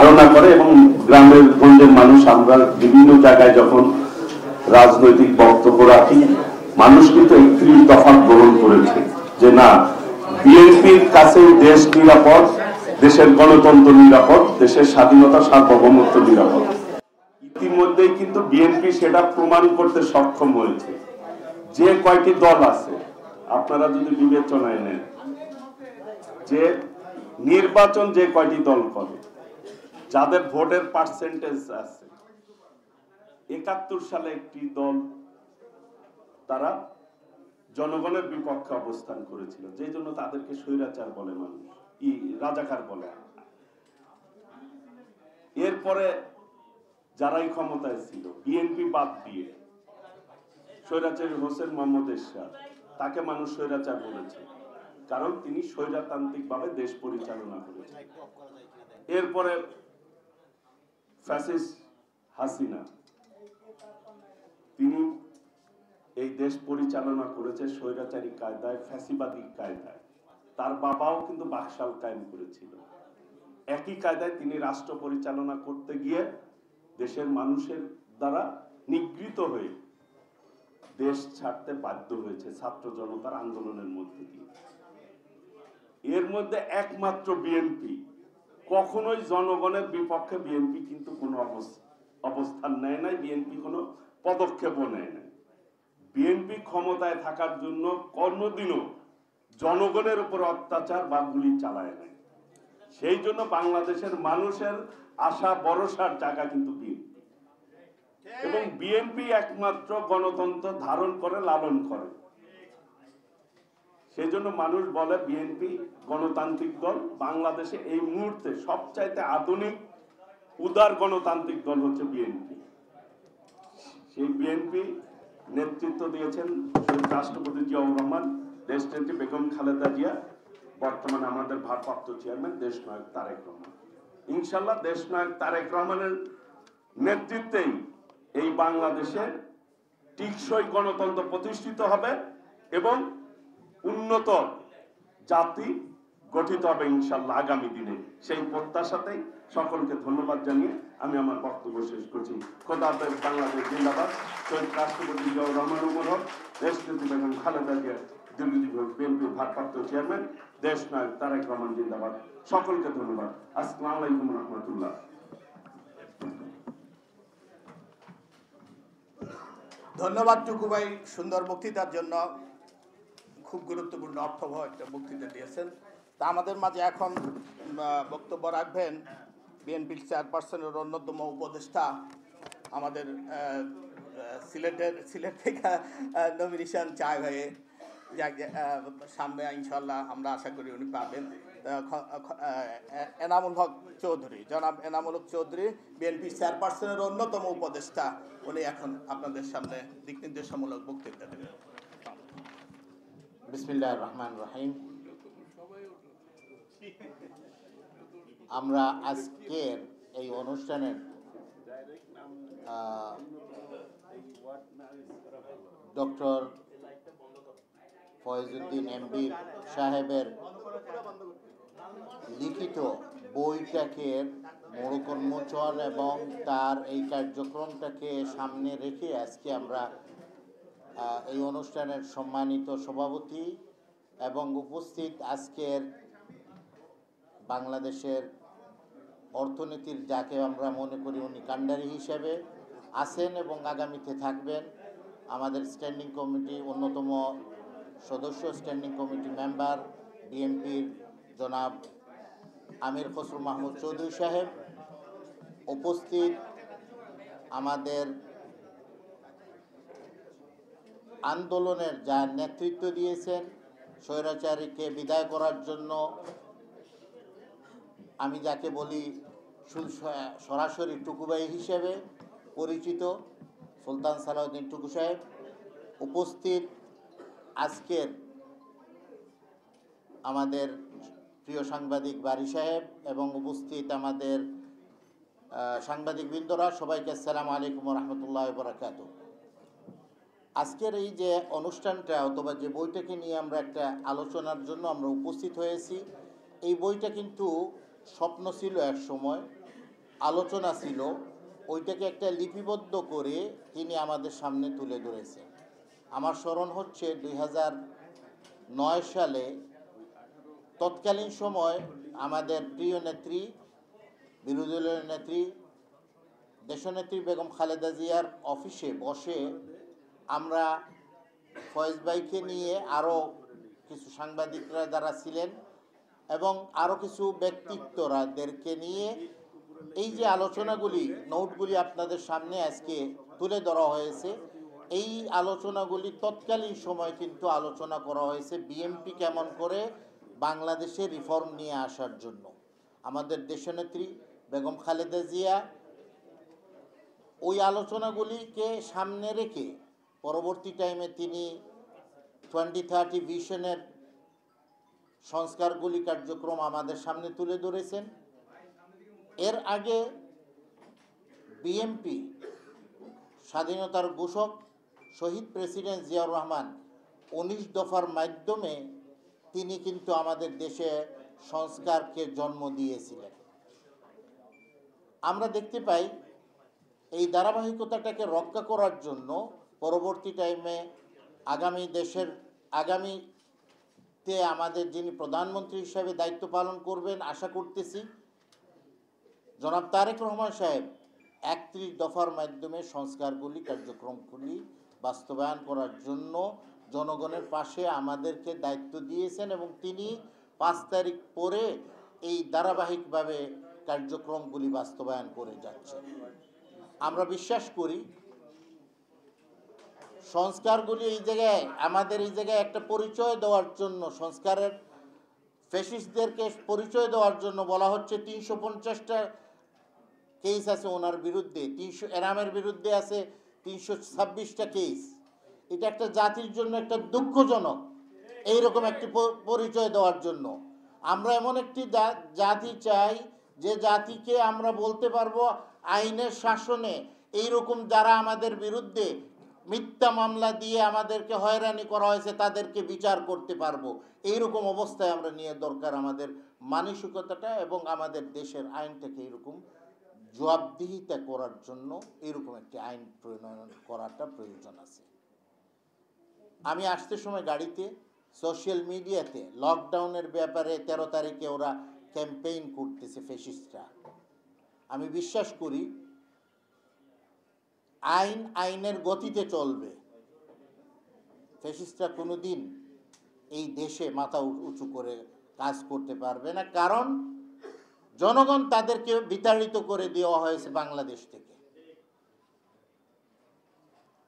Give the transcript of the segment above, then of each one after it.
ধারণা করে এবং গ্রামের গঞ্জের মানুষ আমরা বিভিন্ন জায়গায় যখন রাজনৈতিক বক্তব্য রাখি, মানুষ কিন্তু 31 দফা গ্রহণ করেছে যে না, বিএনপির কাছে দেশ নিরাপদ, দেশের গণতন্ত্র নিরাপদ, দেশের স্বাধীনতা সার্বভৌমত্ব নিরাপদ। ইতিমধ্যেই কিন্তু বিএনপি সেটা প্রমাণ করতে সক্ষম হয়েছে। যে কয়টি দল আছে আপনারা যদি বিবেচনায় নেন, যে নির্বাচন যে কয়টি দল করে, যাদের ভোটের পার্সেন্টেজ আছে, 71 সালে একটি দল তারা জনগণের বিপক্ষে অবস্থান করেছিল, যে জন্য তাদেরকে স্বৈরাচার বলে, মানুষ রাজাকার বলে। এরপরে যারাই ক্ষমতায় ছিল বিএনপি বাদ দিয়ে স্বৈরাচারী হোসেন মোহাম্মদ এরশাদ, তাকে মানুষ স্বৈরাচার বলেছে, কারণ তিনি স্বৈরতান্ত্রিক ভাবে দেশ পরিচালনা করেছেন। এরপরে ফ্যাসিস্ট হাসিনা, তিনি এই দেশ পরিচালনা করেছে স্বৈরাচারী কায়দায়, ফ্যাসিবাদী কায়দায়। তার বাবাও কিন্তু বাকশাল কায়েম করেছিল। একই কায়দায় তিনি রাষ্ট্র পরিচালনা করতে গিয়ে দেশের মানুষের দ্বারা নিগৃহীত হয়ে দেশ ছাড়তে বাধ্য হয়েছে ছাত্র জনতার আন্দোলনের মধ্যে দিয়ে। এর মধ্যে একমাত্র বিএনপি কখনোই জনগণের বিপক্ষে বিএনপি কিন্তু কোনো অবস্থান নেয় নাই, বিএনপি কোনো পদক্ষেপও নেয় নাই। বিএনপি ক্ষমতায় থাকার জন্য কোনোদিনও জনগণের উপর অত্যাচার বা গুলি চালায় নাই। সেই জন্য বাংলাদেশের মানুষের আশা ভরসার জায়গা কিন্তু বিএনপি, এবং বিএনপি একমাত্র গণতন্ত্র ধারণ করে, লালন করে। সেই জন্য মানুষ বলে বিএনপি গণতান্ত্রিক দল। বাংলাদেশে এই মুহূর্তে সবচাইতে আধুনিক উদার গণতান্ত্রিক দল হচ্ছে বিএনপি। সেই বিএনপি নেতৃত্ব দিয়েছেন রাষ্ট্রপতি জিয়াউর রহমান, দেশনেত্রী বেগম খালেদা জিয়া, বর্তমানে আমাদের ভারপ্রাপ্ত চেয়ারম্যান দেশনায়ক তারেক রহমান। ইনশাল্লাহ দেশনায়ক তারেক রহমানের নেতৃত্বেই এই বাংলাদেশে টিকসই গণতন্ত্র প্রতিষ্ঠিত হবে এবং উন্নত জাতি গঠিত হবে ইনশাল্লাহ আগামী দিনে। সেই প্রত্যাশাতেই সকলকে ধন্যবাদ জানিয়ে আমি আমার বক্তব্য শেষ করছি। খোদা হাফেজ। বাংলাদেশ জিন্দাবাদ। শহীদ রাষ্ট্রপতি জিয়াউর রহমান উমর হক, দেশনেত্রী বেগম খালেদা জিয়া দীর্ঘজীবী, বিএনপির ভারপ্রাপ্ত চেয়ারম্যান দেশনায়ক তারেক রহমান জিন্দাবাদ। সকলকে ধন্যবাদ। আসসালামু আলাইকুম রহমতুল্লাহ। ধন্যবাদ টুকু ভাই, সুন্দর বক্তৃতার জন্য। খুব গুরুত্বপূর্ণ অর্থবহ একটা বক্তৃতা দিয়েছেন। তা আমাদের মাঝে এখন বক্তব্য রাখবেন বিএনপির চেয়ারপারসনের অন্যতম উপদেষ্টা, আমাদের সিলেট থেকে নমিনেশন চায় ভাইয়ে, সামনে ইনশাল্লাহ আমরা আশা করি উনি পাবেন। এনামুল হক চৌধুরী, জনাব এনামুল হক চৌধুরী, বিএনপি চেয়ারপারসনের অন্যতম উপদেষ্টা, উনি এখন আপনাদের সামনে দিক নির্দেশমূলক বক্তৃতা দেবেন। বিসমিল্লাহির রহমানির রহিম। আমরা আজকের এই অনুষ্ঠানের ডক্টর ফয়েজউদ্দিন এমবি সাহেবের লিখিত বইটাকে মোড়ক উন্মোচন এবং তার এই কার্যক্রমটাকে সামনে রেখে আজকে আমরা এই অনুষ্ঠানের সম্মানিত সভাপতি এবং উপস্থিত আজকের বাংলাদেশের অর্থনীতির, যাকে আমরা মনে করি উনি কাণ্ডারি হিসেবে আছেন এবং আগামীতে থাকবেন, আমাদের স্ট্যান্ডিং কমিটি অন্যতম সদস্য, স্ট্যান্ডিং কমিটি মেম্বার বিএনপির জনাব আমির খসরু মাহমুদ চৌধুরী সাহেব, উপস্থিত আমাদের আন্দোলনের যা নেতৃত্ব দিয়েছেন, স্বৈরাচারীকে বিদায় করার জন্য, আমি যাকে বলি সরাসরি টুকুভাই হিসেবে পরিচিত সুলতান সালাউদ্দিন টুকু সাহেব, উপস্থিত আজকের আমাদের প্রিয় সাংবাদিক বারী সাহেব এবং উপস্থিত আমাদের সাংবাদিকবৃন্দরা, সবাইকে আসসালামু আলাইকুম রহমতুল্লাহ বরকাতুহু। আজকের এই যে অনুষ্ঠানটা অথবা যে বইটাকে নিয়ে আমরা একটা আলোচনার জন্য আমরা উপস্থিত হয়েছি, এই বইটা কিন্তু স্বপ্ন ছিল এক সময়, আলোচনা ছিল ওইটাকে একটা লিপিবদ্ধ করে তিনি আমাদের সামনে তুলে ধরেছেন। আমার স্মরণ হচ্ছে 2009 সালে তৎকালীন সময় আমাদের প্রিয় নেত্রী, বিরোধী দলের নেত্রী, দেশনেত্রী বেগম খালেদা জিয়ার অফিসে বসে আমরা ফয়েজ ভাইকে নিয়ে আরও কিছু সাংবাদিকরা যারা ছিলেন এবং আরও কিছু ব্যক্তিত্বরাদেরকে নিয়ে এই যে আলোচনাগুলি, নোটগুলি আপনাদের সামনে আজকে তুলে ধরা হয়েছে, এই আলোচনাগুলি তৎকালীন সময় কিন্তু আলোচনা করা হয়েছে বিএনপি কেমন করে বাংলাদেশে রিফর্ম নিয়ে আসার জন্য। আমাদের দেশনেত্রী বেগম খালেদা জিয়া ওই আলোচনাগুলিকে সামনে রেখে পরবর্তী টাইমে তিনি 2030 ভিশনের সংস্কারগুলি কার্যক্রম আমাদের সামনে তুলে ধরেছেন। এর আগে বিএনপি স্বাধীনতার ঘোষক শহীদ প্রেসিডেন্ট জিয়াউর রহমান 19 দফার মাধ্যমে তিনি কিন্তু আমাদের দেশে সংস্কারকে জন্ম দিয়েছিলেন। আমরা দেখতে পাই এই ধারাবাহিকতাটাকে রক্ষা করার জন্য পরবর্তী টাইমে আগামীতে আমাদের যিনি প্রধানমন্ত্রী হিসাবে দায়িত্ব পালন করবেন আশা করতেছি জনাব তারেক রহমান সাহেব 31 দফার মাধ্যমে সংস্কারগুলি কার্যক্রমগুলি বাস্তবায়ন করার জন্য জনগণের পাশে আমাদেরকে দায়িত্ব দিয়েছেন এবং তিনি 5 তারিখ পরে এই ধারাবাহিকভাবে কার্যক্রমগুলি বাস্তবায়ন করে যাচ্ছেন। আমরা বিশ্বাস করি সংস্কারগুলি এই জায়গায় আমাদের এই জায়গায় একটা পরিচয় দেওয়ার জন্য, সংস্কারের ফ্যাসিস্টদেরকে পরিচয় দেওয়ার জন্য বলা হচ্ছে 350টা কেস আছে ওনার বিরুদ্ধে, এরামের বিরুদ্ধে আছে 326টা কেস। এটা একটা জাতির জন্য একটা দুঃখজনক, এইরকম একটি পরিচয় দেওয়ার জন্য। আমরা এমন একটি জাতি চাই যে জাতিকে আমরা বলতে পারবো আইনের শাসনে এইরকম যারা আমাদের বিরুদ্ধে মিথ্যা মামলা দিয়ে আমাদেরকে হয়রানি করা হয়েছে তাদেরকে বিচার করতে পারবো। এইরকম অবস্থায় আমরা নিয়ে দরকার আমাদের মানসিকতাটা এবং আমাদের দেশের আইনটাকে এরকম জবাবদিহিতা করার জন্য এরকম একটি আইন প্রণয়ন করাটা প্রয়োজন আছে। আমি আসতে সময় গাড়িতে সোশ্যাল মিডিয়াতে লকডাউনের ব্যাপারে 13 তারিখে ওরা ক্যাম্পেইন করতেছে ফ্যাসিস্টরা। আমি বিশ্বাস করি আইন আইনের গতিতে চলবে। ফ্যাসিস্টরা কোনোদিন এই দেশে মাথা উঁচু করে কাজ করতে পারবে না, কারণ জনগণ তাদেরকে বিতাড়িত করে দেওয়া হয়েছে বাংলাদেশ থেকে।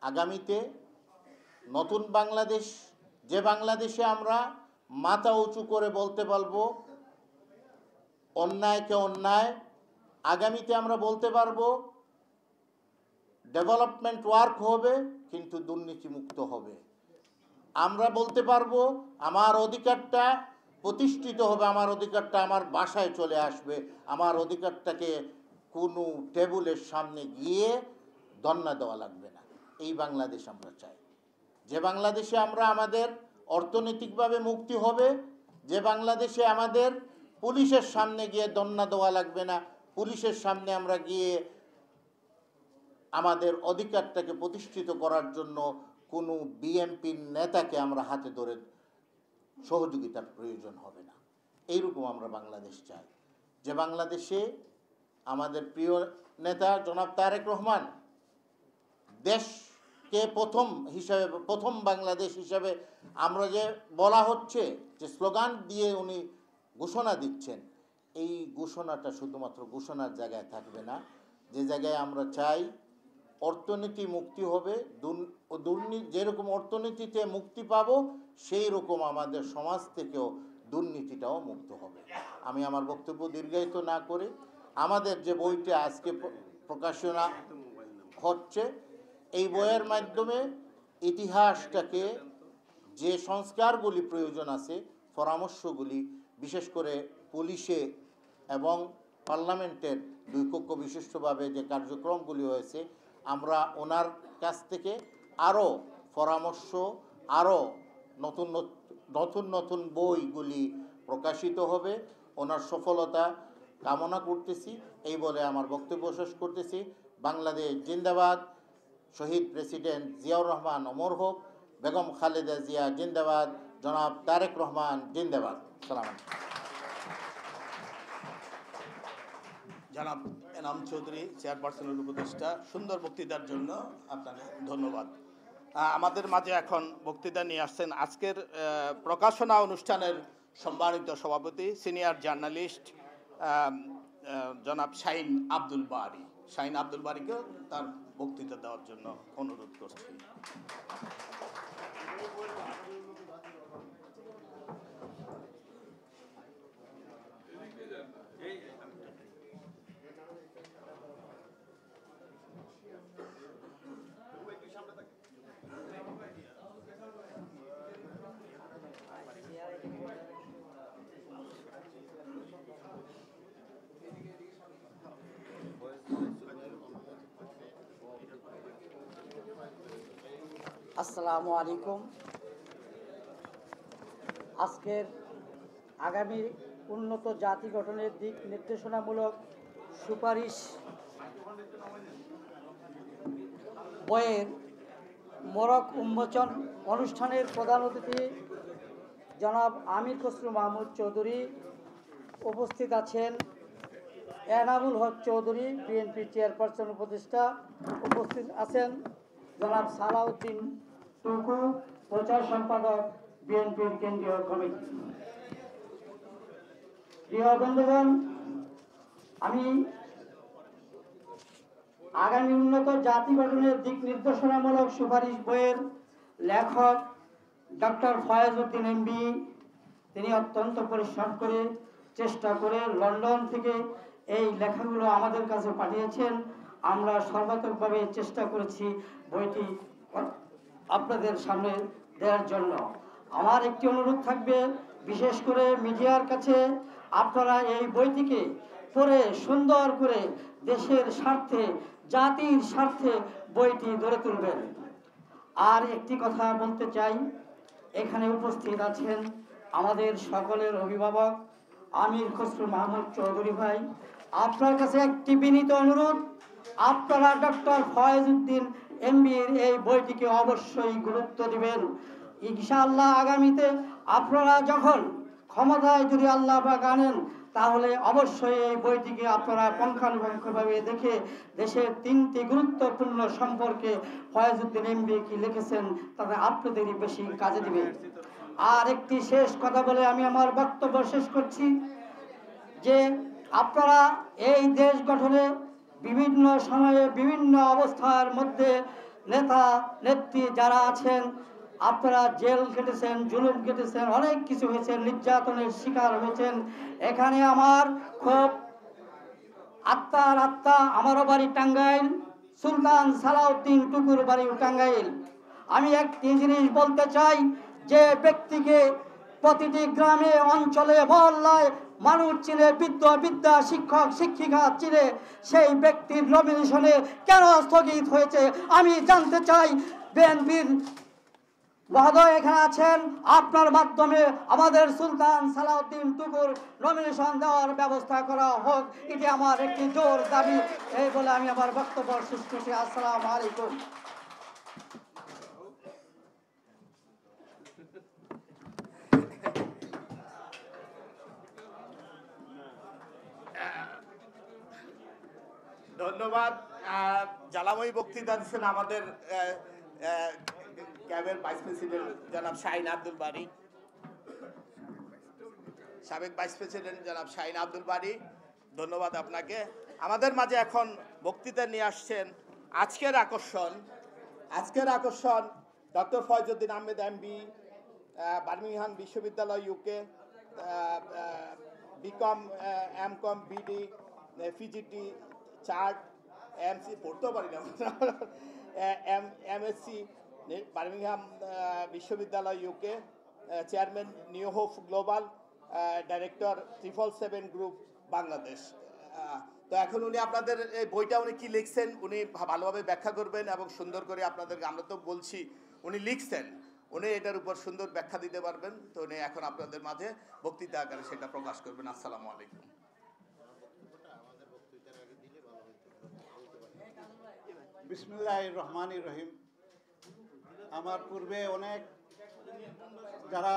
আগামীতে নতুন বাংলাদেশ, যে বাংলাদেশে আমরা মাথা উঁচু করে বলতে পারবো অন্যায়কে অন্যায়, আগামীতে আমরা বলতে পারবো ডেভেলপমেন্ট ওয়ার্ক হবে কিন্তু দুর্নীতিমুক্ত হবে। আমরা বলতে পারবো আমার অধিকারটা প্রতিষ্ঠিত হবে, আমার অধিকারটা আমার বাসায় চলে আসবে, আমার অধিকারটাকে কোনো টেবিলের সামনে গিয়ে ধন্না দেওয়া লাগবে না। এই বাংলাদেশ আমরা চাই, যে বাংলাদেশে আমরা আমাদের অর্থনৈতিকভাবে মুক্তি হবে, যে বাংলাদেশে আমাদের পুলিশের সামনে গিয়ে ধন্না দেওয়া লাগবে না, পুলিশের সামনে আমরা গিয়ে আমাদের অধিকারটাকে প্রতিষ্ঠিত করার জন্য কোনো বিএনপির নেতাকে আমরা হাতে ধরে সহযোগিতার প্রয়োজন হবে না। এইরকম আমরা বাংলাদেশ চাই, যে বাংলাদেশে আমাদের প্রিয় নেতা জনাব তারেক রহমান দেশকে প্রথম বাংলাদেশ হিসাবে আমরা যে বলা হচ্ছে যে স্লোগান দিয়ে উনি ঘোষণা দিচ্ছেন, এই ঘোষণাটা শুধুমাত্র ঘোষণার জায়গায় থাকবে না। যে জায়গায় আমরা চাই অর্থনীতি মুক্তি হবে, যেরকম অর্থনীতিতে মুক্তি পাবো সেই রকম আমাদের সমাজ থেকেও দুর্নীতিটাও মুক্ত হবে। আমি আমার বক্তব্য দীর্ঘায়িত না করে আমাদের যে বইটা আজকে প্রকাশনা হচ্ছে, এই বইয়ের মাধ্যমে ইতিহাসটাকে যে সংস্কারগুলি প্রয়োজন আছে, পরামর্শগুলি বিশেষ করে পুলিশে এবং পার্লামেন্টের 2 কক্ষ বিশিষ্টভাবে যে কার্যক্রমগুলি হয়েছে, আমরা ওনার কাছ থেকে আরও পরামর্শ, আরও নতুন নতুন বইগুলি প্রকাশিত হবে। ওনার সফলতা কামনা করতেছি। এই বলে আমার বক্তব্য শেষ করতেছি। বাংলাদেশ জিন্দাবাদ। শহীদ প্রেসিডেন্ট জিয়াউর রহমান অমর হোক। বেগম খালেদা জিয়া জিন্দাবাদ। জনাব তারেক রহমান জিন্দাবাদ। সালাম। জনাব এনাম চৌধুরী, চেয়ারপারসনের উপদেষ্টা, সুন্দর বক্তৃতার জন্য আপনাকে ধন্যবাদ। আমাদের মাঝে এখন বক্তৃতা নিয়ে আসছেন আজকের প্রকাশনা অনুষ্ঠানের সম্মানিত সভাপতি, সিনিয়র জার্নালিস্ট জনাব শাহিন আব্দুল বারী। শাহিন আব্দুল বারীকেও তার বক্তৃতা দেওয়ার জন্য অনুরোধ করছি। আসসালামু আলাইকুম। আজকের আগামী উন্নত জাতি গঠনের দিক নির্দেশনামূলক সুপারিশ বইয়ের মোড়ক উন্মোচন অনুষ্ঠানের প্রধান অতিথি জনাব আমির খসরু মাহমুদ চৌধুরী, উপস্থিত আছেন এনামুল হক চৌধুরী, বিএনপি চেয়ারপারসন উপদেষ্টা, উপস্থিত আছেন জনাব সালাউদ্দিন টুকু, প্রচার সম্পাদক, বিএনপির কেন্দ্রীয় কমিটি। প্রিয় বন্ধুগণ, আমি আগামী উন্নত জাতি গঠনের দিক নির্দেশনামূলক সুপারিশ বইয়ের লেখক ডক্টর ফয়েজউদ্দিন এমবি, তিনি অত্যন্ত পরিশ্রম করে চেষ্টা করে লন্ডন থেকে এই লেখাগুলো আমাদের কাছে পাঠিয়েছেন। আমরা সর্বাত্মকভাবে চেষ্টা করেছি বইটি আপনাদের সামনে দেওয়ার জন্য। আমার একটি অনুরোধ থাকবে, বিশেষ করে মিডিয়ার কাছে, আপনারা এই বইটিকে পড়ে সুন্দর করে দেশের স্বার্থে, জাতির স্বার্থে বইটি গড়ে তুলবেন। আর একটি কথা বলতে চাই, এখানে উপস্থিত আছেন আমাদের সকলের অভিভাবক আমির খসরু মাহমুদ চৌধুরী ভাই। আপনার কাছে একটি বিনীত অনুরোধ, আপনারা ডক্টর ফয়েজউদ্দিন এমবির এই বইটিকে অবশ্যই গুরুত্ব দিবেন। ইনশাআল্লাহ আগামীতে আপনারা যখন ক্ষমতায় যদি আল্লাহ পাক আনেন, তাহলে অবশ্যই এই বইটিকে আপনারা পুঙ্খানুপুঙ্খভাবে দেখে দেশের 3টি গুরুত্বপূর্ণ সম্পর্কে ফয়েজউদ্দিন এমবি কি লিখেছেন তাতে আপনাদেরই বেশি কাজে দিবে। আর একটি শেষ কথা বলে আমি আমার বক্তব্য শেষ করছি, যে আপনারা এই দেশ গঠনে বিভিন্ন সময়ে বিভিন্ন অবস্থার মধ্যে নেতা নেত্রী যারা আছেন, আপনারা জেল কেটেছেন, জুলুম কেটেছেন, অনেক কিছু হয়েছে, নির্যাতনের শিকার হয়েছেন। এখানে আমার খুব আত্মা, আমারও বাড়ি টাঙ্গাইল, সুলতান সালাউদ্দিন টুকুর বাড়ি টাঙ্গাইল। আমি একটি জিনিস বলতে চাই, যে ব্যক্তিকে প্রতিটি গ্রামে, অঞ্চলে, মহল্লায় মানুষ চিনে, বিদ্যা শিক্ষক শিক্ষিকা চিনে, সেই ব্যক্তির নমিনেশনে কেন স্থগিত হয়েছে আমি জানতে চাই। বিএনপির মহোদয় এখানে আছেন, আপনার মাধ্যমে আমাদের সুলতান সালাউদ্দিন টুকুর নমিনেশন দেওয়ার ব্যবস্থা করা হোক, এটি আমার একটি জোর দাবি। এই বলে আমি আমার বক্তব্য শেষ করছি। আসসালামু আলাইকুম। ধন্যবাদ। জ্বালাময়ী বক্তৃতা দিচ্ছেন আমাদের ক্যাবের ভাইস প্রেসিডেন্ট জনাব শাহিন আব্দুল বারী, সাবেক ভাইস প্রেসিডেন্ট জনাব শাহিন আব্দুল বারী, ধন্যবাদ আপনাকে। আমাদের মাঝে এখন বক্তৃতা নিয়ে আসছেন আজকের আকর্ষণ doctor Faizuddin Ahmed MB, Birmingham বিশ্ববিদ্যালয় UK, BCom, MCom, BD, PGT, chart, MC পড়তেও পারি না, এমএসসি বার্মিংহাম বিশ্ববিদ্যালয় UK, chairman New Hope Global, director 777 group Bangladesh. তো এখন উনি আপনাদের এই বইটা উনি কি লিখছেন উনি ভালোভাবে ব্যাখ্যা করবেন এবং সুন্দর করে আপনাদেরকে, আমরা তো বলছি উনি লিখছেন, উনি এটার উপর সুন্দর ব্যাখ্যা দিতে পারবেন। তো উনি এখন আপনাদের মাঝে বক্তৃতা আকারে সেটা প্রকাশ করবেন। আসসালামু আলাইকুম। বিসমিল্লাহির রহমানির রহিম। আমার পূর্বে অনেক যারা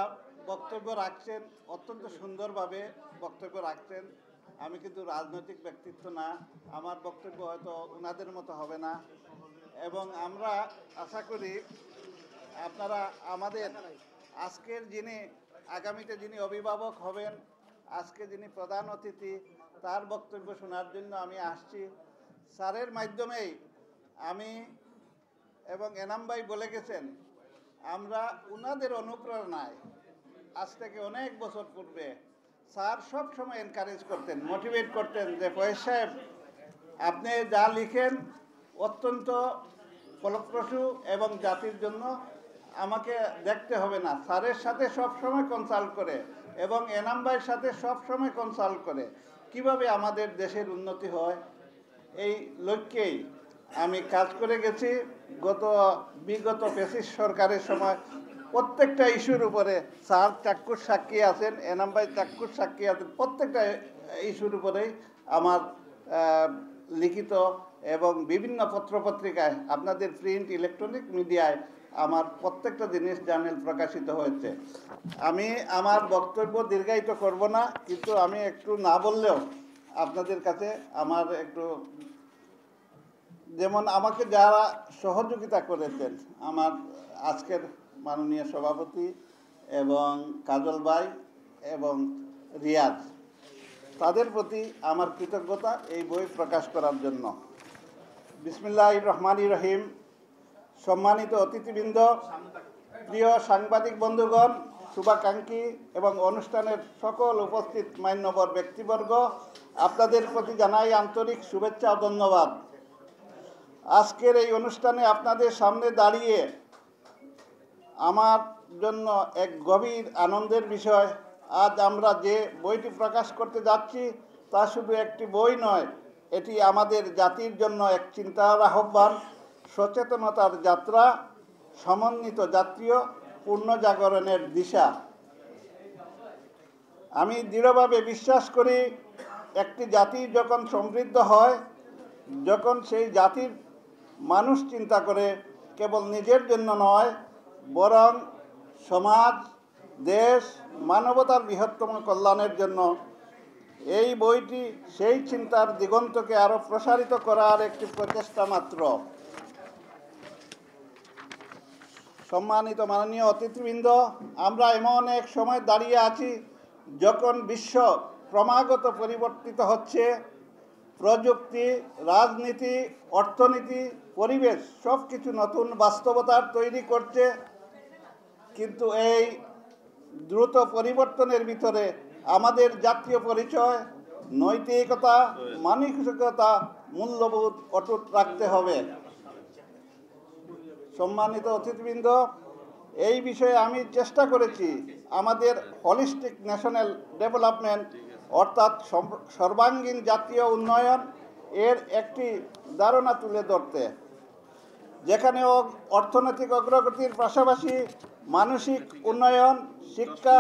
বক্তব্য রাখছেন অত্যন্ত সুন্দরভাবে বক্তব্য রাখছেন। আমি কিন্তু রাজনৈতিক ব্যক্তিত্ব না, আমার বক্তব্য হয়তো ওনাদের মতো হবে না, এবং আমরা আশা করি আপনারা আমাদের আজকের যিনি আগামীতে যিনি অভিভাবক হবেন, আজকে যিনি প্রধান অতিথি, তার বক্তব্য শোনার জন্য আমি আসছি। স্যারের মাধ্যমেই আমি এবং এনাম ভাই বলে গেছেন, আমরা ওনাদের অনুপ্রেরণায় আজ থেকে অনেক বছর পূর্বে স্যার সব সময় এনকারেজ করতেন, মোটিভেট করতেন যে ফয়েজ সাহেব আপনি যা লিখেন অত্যন্ত ফলপ্রসূ এবং জাতির জন্য আমাকে দেখতে হবে না। স্যারের সাথে সব সময় কনসাল্ট করে এবং এনাম ভাইয়ের সাথে সব সময় কনসাল্ট করে কিভাবে আমাদের দেশের উন্নতি হয়, এই লক্ষ্যেই আমি কাজ করে গেছি। বিগত ফ্যাসিস্ট সরকারের সময় প্রত্যেকটা ইস্যুর উপরে স্যার চাক্ষুষ সাক্ষী আছেন, এনাম ভাই চাক্ষুষ সাক্ষী আছেন, প্রত্যেকটা ইস্যুর উপরেই আমার লিখিত এবং বিভিন্ন পত্রপত্রিকায়, আপনাদের প্রিন্ট ইলেকট্রনিক মিডিয়ায় আমার প্রত্যেকটা জিনিস জার্নাল প্রকাশিত হয়েছে। আমি আমার বক্তব্য দীর্ঘায়িত করব না, কিন্তু আমি একটু না বললেও আপনাদের কাছে আমার একটু, যেমন আমাকে যারা সহযোগিতা করেছেন, আমার আজকের মাননীয় সভাপতি এবং কাজল ভাই এবং রিয়াজ, তাদের প্রতি আমার কৃতজ্ঞতা এই বই প্রকাশ করার জন্য। বিসমিল্লাহির রহমানির রহিম। সম্মানিত অতিথিবৃন্দ, প্রিয় সাংবাদিক বন্ধুগণ, শুভাকাঙ্ক্ষী এবং অনুষ্ঠানের সকল উপস্থিত মান্যবর ব্যক্তিবর্গ, আপনাদের প্রতি জানাই আন্তরিক শুভেচ্ছা ও ধন্যবাদ। আজকের এই অনুষ্ঠানে আপনাদের সামনে দাঁড়িয়ে আমার জন্য এক গভীর আনন্দের বিষয়। আজ আমরা যে বইটি প্রকাশ করতে যাচ্ছি তা শুধু একটি বই নয়, এটি আমাদের জাতির জন্য এক চিন্তার আহ্বান, সচেতনতার যাত্রা, সমন্বিত জাতীয় পুনর্জাগরণের দিশা। আমি দৃঢ়ভাবে বিশ্বাস করি, একটি জাতি যখন সমৃদ্ধ হয়, যখন সেই জাতির মানুষ চিন্তা করে কেবল নিজের জন্য নয়, বরং সমাজ, দেশ, মানবতার বৃহত্তম কল্যাণের জন্য, এই বইটি সেই চিন্তার দিগন্তকে আরও প্রসারিত করার একটি প্রচেষ্টা মাত্র। সম্মানিত মাননীয় অতিথিবৃন্দ, আমরা এমন এক সময় দাঁড়িয়ে আছি যখন বিশ্ব ক্রমাগত পরিবর্তিত হচ্ছে। প্রযুক্তি, রাজনীতি, অর্থনীতি, পরিবেশ সব কিছু নতুন বাস্তবতার তৈরি করছে, কিন্তু এই দ্রুত পরিবর্তনের ভিতরে আমাদের জাতীয় পরিচয়, নৈতিকতা, মানসিকতা, মূল্যবোধ অটুট রাখতে হবে। সম্মানিত অতিথিবৃন্দ, এই বিষয়ে আমি চেষ্টা করেছি আমাদের হলিস্টিক ন্যাশনাল ডেভেলপমেন্ট অর্থাৎ সর্বাঙ্গীন জাতীয় উন্নয়ন এর একটি ধারণা তুলে ধরতে, যেখানে অর্থনৈতিক অগ্রগতির পাশাপাশি মানসিক উন্নয়ন, শিক্ষা,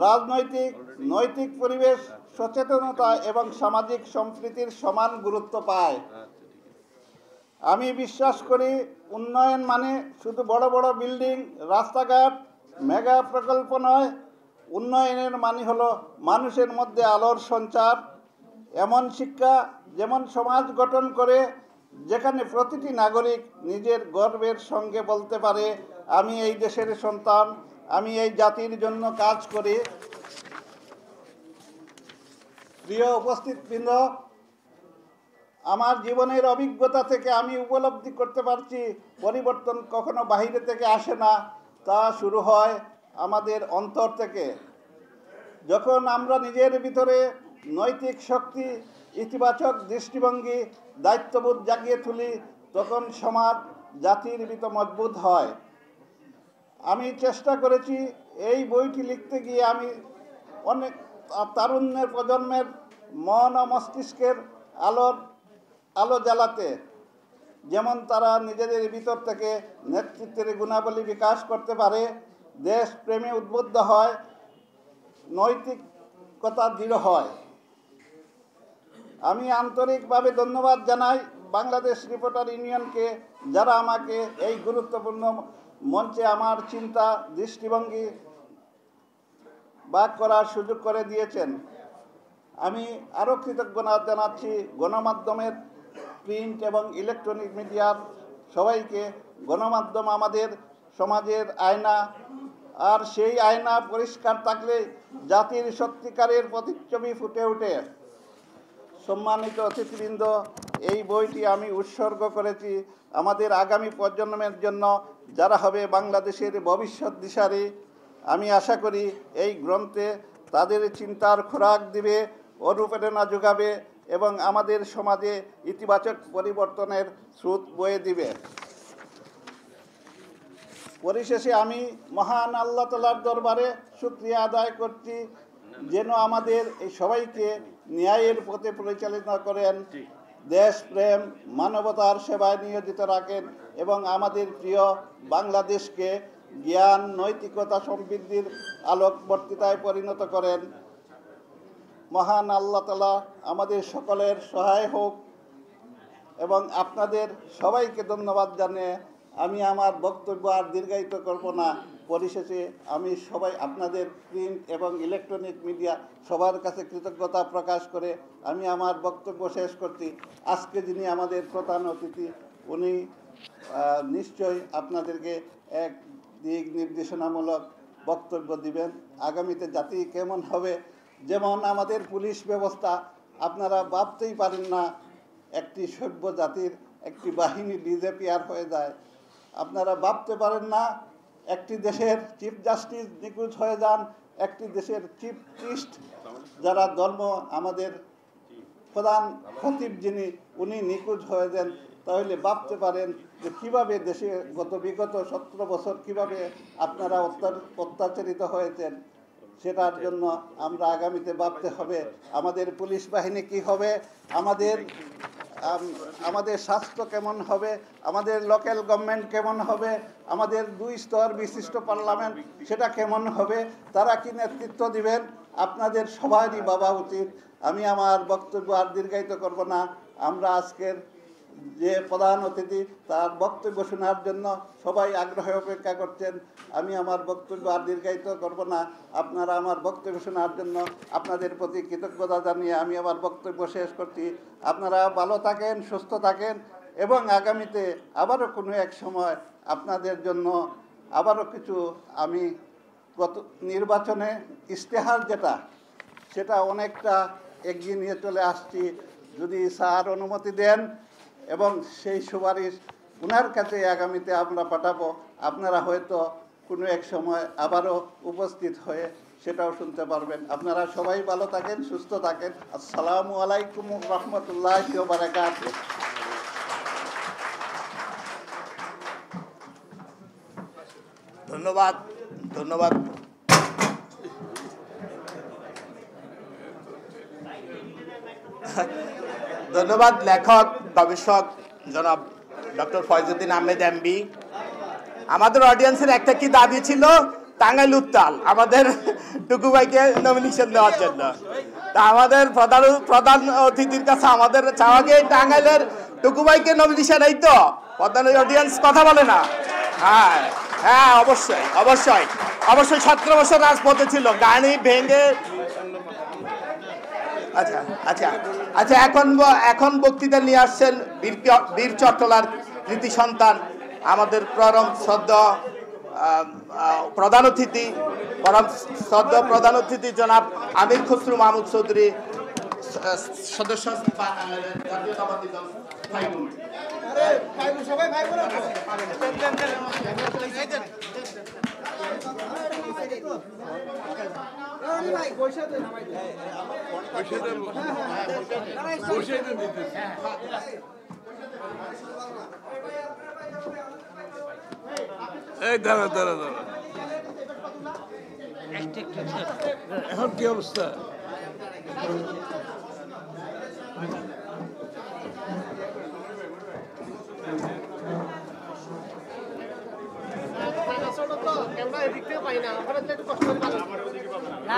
রাজনৈতিক, নৈতিক পরিবেশ, সচেতনতা এবং সামাজিক সম্প্রীতির সমান গুরুত্ব পায়। আমি বিশ্বাস করি, উন্নয়ন মানে শুধু বড় বড় বিল্ডিং, রাস্তাঘাট, মেগা প্রকল্প নয়। উন্নয়নের মানে হলো মানুষের মধ্যে আলোর সঞ্চার, এমন শিক্ষা যেমন সমাজ গঠন করে যেখানে প্রতিটি নাগরিক নিজের গর্বের সঙ্গে বলতে পারে, আমি এই দেশের সন্তান, আমি এই জাতির জন্য কাজ করি। প্রিয় উপস্থিতবৃন্দ, আমার জীবনের অভিজ্ঞতা থেকে আমি উপলব্ধি করতে পারছি, পরিবর্তন কখনো বাইরে থেকে আসে না, তা শুরু হয় আমাদের অন্তর থেকে। যখন আমরা নিজের ভিতরে নৈতিক শক্তি, ইতিবাচক দৃষ্টিভঙ্গি, দায়িত্ববোধ জাগিয়ে তুলি, তখন সমাজ, জাতির ভিতর মজবুত হয়। আমি চেষ্টা করেছি এই বইটি লিখতে গিয়ে আমি অনেক তারুণ্যের প্রজন্মের মন ও মস্তিষ্কের আলো জ্বালাতে, যেমন তারা নিজেদের ভিতর থেকে নেতৃত্বের গুণাবলী বিকাশ করতে পারে, দেশ প্রেমে উদ্বুদ্ধ হয়, নৈতিকতা দৃঢ় হয়। আমি আন্তরিকভাবে ধন্যবাদ জানাই বাংলাদেশ রিপোর্টার ইউনিয়নকে, যারা আমাকে এই গুরুত্বপূর্ণ মঞ্চে আমার চিন্তা দৃষ্টিভঙ্গি ভাগ করার সুযোগ করে দিয়েছেন। আমি আরও কৃতজ্ঞতা জানাচ্ছি গণমাধ্যমের, প্রিন্ট এবং ইলেকট্রনিক মিডিয়ার সবাইকে। গণমাধ্যম আমাদের সমাজের আয়না, আর সেই আয়না পরিষ্কার থাকলে জাতির সত্যিকারের প্রতিচ্ছবি ফুটে ওঠে। সম্মানিত অতিথিবৃন্দ, এই বইটি আমি উৎসর্গ করেছি আমাদের আগামী প্রজন্মের জন্য, যারা হবে বাংলাদেশের ভবিষ্যৎ দিশারি। আমি আশা করি এই গ্রন্থে তাদের চিন্তার খোরাক দিবে, অনুপ্রেরণা যোগাবে এবং আমাদের সমাজে ইতিবাচক পরিবর্তনের স্রোত বয়ে দিবে। পরিশেষে আমি মহান আল্লাহ তাআলার দরবারে শুকরিয়া আদায় করছি, যেন আমাদের এই সবাইকে ন্যায়ের পথে পরিচালিত করেন, দেশপ্রেম মানবতার সেবায় নিয়োজিত রাখেন এবং আমাদের প্রিয় বাংলাদেশকে জ্ঞান নৈতিকতা সমৃদ্ধির আলোকবর্তিতায় পরিণত করেন। মহান আল্লাহ তাআলা আমাদের সকলের সহায় হোক এবং আপনাদের সবাইকে ধন্যবাদ জানিয়ে আমি আমার বক্তব্য আর দীর্ঘায়িত করব না। পরিশেষে আমি সবাই আপনাদের প্রিন্ট এবং ইলেকট্রনিক মিডিয়া সবার কাছে কৃতজ্ঞতা প্রকাশ করে আমি আমার বক্তব্য শেষ করছি। আজকে যিনি আমাদের প্রধান অতিথি, উনি নিশ্চয়ই আপনাদেরকে এক দিক নির্দেশনামূলক বক্তব্য দিবেন। আগামীতে জাতি কেমন হবে, যেমন আমাদের পুলিশ ব্যবস্থা, আপনারা ভাবতেই পারেন না একটি সভ্য জাতির একটি বাহিনী ডিজেপিয়ার হয়ে যায়। আপনারা ভাবতে পারেন না একটি দেশের চিফ জাস্টিস নিখোঁজ হয়ে যান, একটি দেশের চিফ প্রিস্ট যারা ধর্ম আমাদের প্রধান খতিব যিনি, উনি নিখোঁজ হয়ে যান। তাহলে ভাবতে পারেন যে কীভাবে দেশে বিগত 17 বছর কীভাবে আপনারা অত্যাচারিত হয়েছেন। সেটার জন্য আমরা আগামীতে ভাবতে হবে আমাদের পুলিশ বাহিনী কি হবে, আমাদের স্বাস্থ্য কেমন হবে, আমাদের লোকাল গভর্নমেন্ট কেমন হবে, আমাদের 2 স্তর বিশিষ্ট পার্লামেন্ট সেটা কেমন হবে, তারা কি নেতৃত্ব দিবেন, আপনাদের সবারই ভাবা উচিত। আমি আমার বক্তব্য আর দীর্ঘায়িত করব না। আমরা আজকের যে প্রধান অতিথি তার বক্তব্য শোনার জন্য সবাই আগ্রহে অপেক্ষা করছেন। আমি আমার বক্তব্য আর দীর্ঘায়িত করব না। আপনারা আমার বক্তব্য শোনার জন্য আপনাদের প্রতি কৃতজ্ঞতা জানিয়ে আমি আমার বক্তব্য শেষ করছি। আপনারা ভালো থাকেন, সুস্থ থাকেন এবং আগামীতে আবারও কোনো এক সময় আপনাদের জন্য আবারও কিছু আমি গত নির্বাচনে ইশতেহার সেটা অনেকটা এগিয়ে নিয়ে চলে আসছি। যদি স্যার অনুমতি দেন এবং সেই সুপারিশ ওনার কাছে আগামীতে আমরা পাঠাবো, আপনারা হয়তো কোনো এক সময় আবারও উপস্থিত হয়ে সেটাও শুনতে পারবেন। আপনারা সবাই ভালো থাকেন, সুস্থ থাকেন। আসসালামু আলাইকুম রহমতুল্লাহি ওয়া বারাকাতুহু। ধন্যবাদ। ধন্যবাদ লেখক গবেষক জনাব ডক্টর ফয়জউদ্দিন আহমেদ এমবি। আমাদের অডিয়েন্সের একটা কি দাবি ছিল, টাঙ্গাইল উত্তাল আমাদের টুকু ভাইকে নমিনেশন দেওয়ার জন্য। তা আমাদের প্রধান অতিথির কাছে আমাদের চাওয়া গিয়ে টাঙ্গাইলের টুকু ভাইকে নমিনেশন এই তো প্রধান অডিয়েন্স কথা বলে না। হ্যাঁ অবশ্যই 17 বছর রাজপথে ছিল, গাড়ি ভেঙে। আচ্ছা এখন বক্তৃতা নিয়ে আসছেন বীর চট্টলার কৃতি সন্তান, আমাদের পরম শ্রদ্ধ প্রধান অতিথি জনাব আমির খসরু মাহমুদ চৌধুরী, সদস্য জাতীয়তাবাদী দল। এখন কি অবস্থা? ক্যামেরা এদিক থেকে পাই না, ওখানে একটু কষ্ট করে না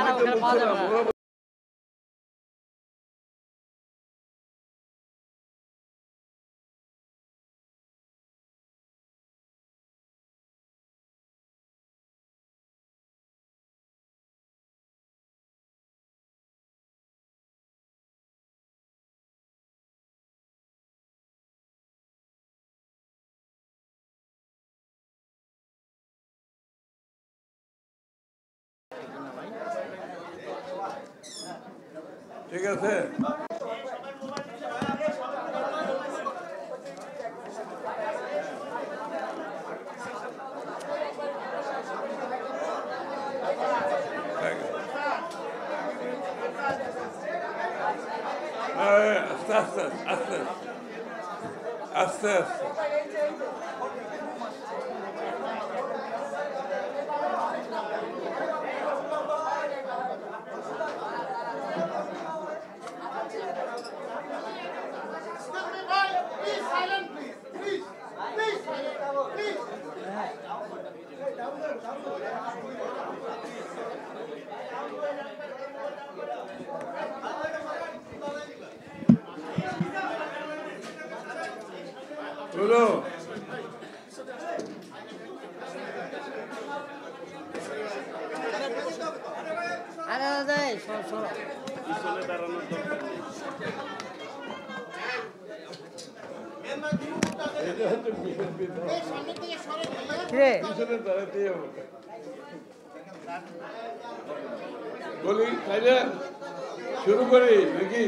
ঠিক আছে? আস্তে আস্তে আস্তে আস্তে আস্তে বলো পিছনে দাঁড়ানোর দরকার নেই। এটা হচ্ছে বিএনপি পিছনে দাঁড়াতেই হবে। বলি তাইলে শুরু করি নাকি?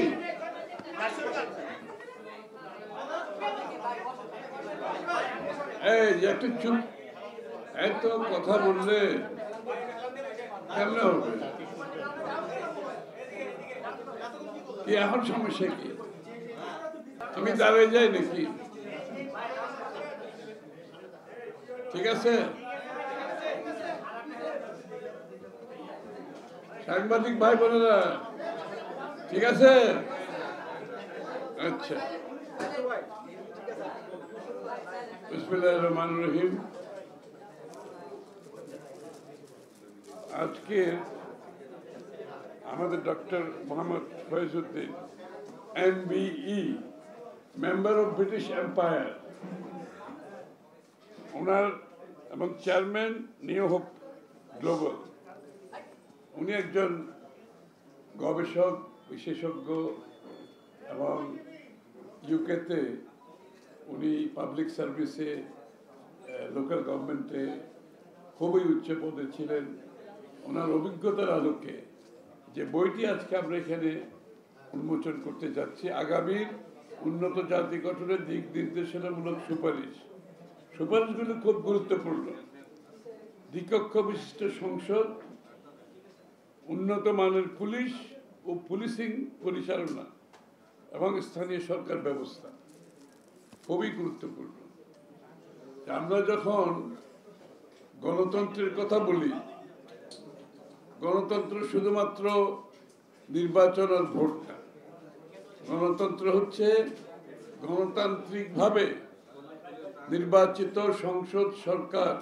এই যে একটু চুপ, এত কথা বললে কেমন হবে? কি এখন সমস্যা কি? আমি দাঁড়িয়ে যাই নাকি? ঠিক আছে, সাংবাদিক ভাই বোনেরা, ঠিক আছে? আচ্ছা, বিসমিল্লাহির রহমানির রহিম। আজকে আমাদের doctor Mohammad Faizuddin MBE, member of British empire, owner এবং চেয়ারম্যান নিউ হোপ গ্লোবাল, উনি একজন গবেষক, বিশেষজ্ঞ এবং ইউকেতে উনি পাবলিক সার্ভিসে, লোকাল গভর্নমেন্টে খুবই উচ্চ পদে ছিলেন। ওনার অভিজ্ঞতার আলোকে যে বইটি আজকে আমরা এখানে উন্মোচন করতে যাচ্ছি, আগামীর উন্নত জাতি গঠনের দিক নির্দেশনামূলক সুপারিশ, সুপারিশগুলো খুব গুরুত্বপূর্ণ। দ্বিকক্ষ বিশিষ্ট সংসদ, উন্নত মানের পুলিশ ও পুলিশিং পরিচালনা এবং স্থানীয় সরকার ব্যবস্থা খুবই গুরুত্বপূর্ণ। আমরা যখন গণতন্ত্রের কথা বলি, গণতন্ত্র শুধুমাত্র নির্বাচন আর ভোট না। গণতন্ত্র হচ্ছে গণতান্ত্রিকভাবে নির্বাচিত সংসদ, সরকার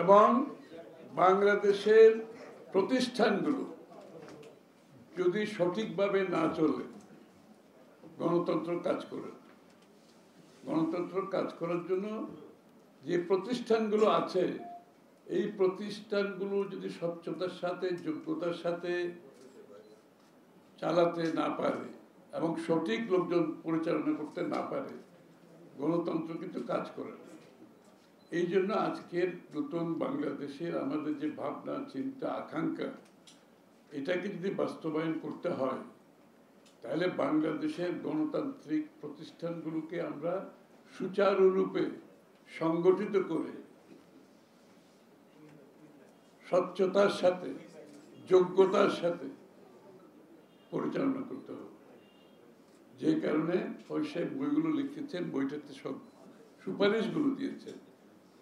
এবং বাংলাদেশের প্রতিষ্ঠানগুলো যদি সঠিকভাবে না চলে, গণতন্ত্র কাজ করে। গণতন্ত্র কাজ করার জন্য যে প্রতিষ্ঠানগুলো আছে, এই প্রতিষ্ঠানগুলো যদি স্বচ্ছতার সাথে, যোগ্যতার সাথে চালাতে না পারে এবং সঠিক লোকজন পরিচালনা করতে না পারে, গণতন্ত্র কিন্তু কাজ করে না। এই জন্য আজকের নতুন বাংলাদেশের আমাদের যে ভাবনা, চিন্তা, আকাঙ্ক্ষা, এটাকে যদি বাস্তবায়ন করতে হয়, তাহলে বাংলাদেশের গণতান্ত্রিক প্রতিষ্ঠানগুলোকে আমরা সুচারুরূপে সংগঠিত করে স্বচ্ছতার সাথে, যোগ্যতার সাথে পরিচালনা করতে হবে। যে কারণে পয়সায় বইগুলো লিখেছেন, বইটাতে সব সুপারিশগুলো দিয়েছেন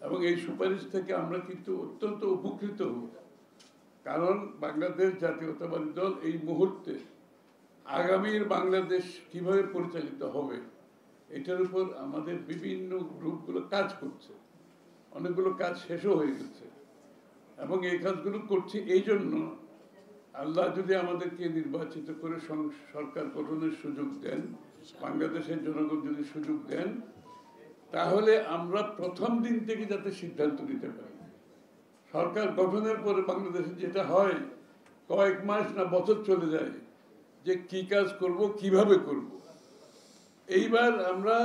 এবং এই সুপারিশ থেকে আমরা কিন্তু অত্যন্ত উপকৃত হব। কারণ বাংলাদেশ জাতীয়তাবাদী দল এই মুহূর্তে আগামীর বাংলাদেশ কিভাবে পরিচালিত হবে, এটার উপর আমাদের বিভিন্ন গ্রুপগুলো কাজ করছে। অনেকগুলো কাজ শেষও হয়ে গেছে এবং এই কাজগুলো করছি এই জন্য, আল্লাহ যদি আমাদেরকে নির্বাচিত করে সরকার গঠনের সুযোগ দেন, বাংলাদেশের জনগণ যদি সুযোগ দেন, তাহলে আমরা প্রথম দিন থেকে যাতে সিদ্ধান্ত নিতে পারি। সরকার গঠনের পরে বাংলাদেশে যেটা হয়, কয়েক মাস না বছর চলে যায় যে কি কাজ করব, কিভাবে করব। এইবার আমরা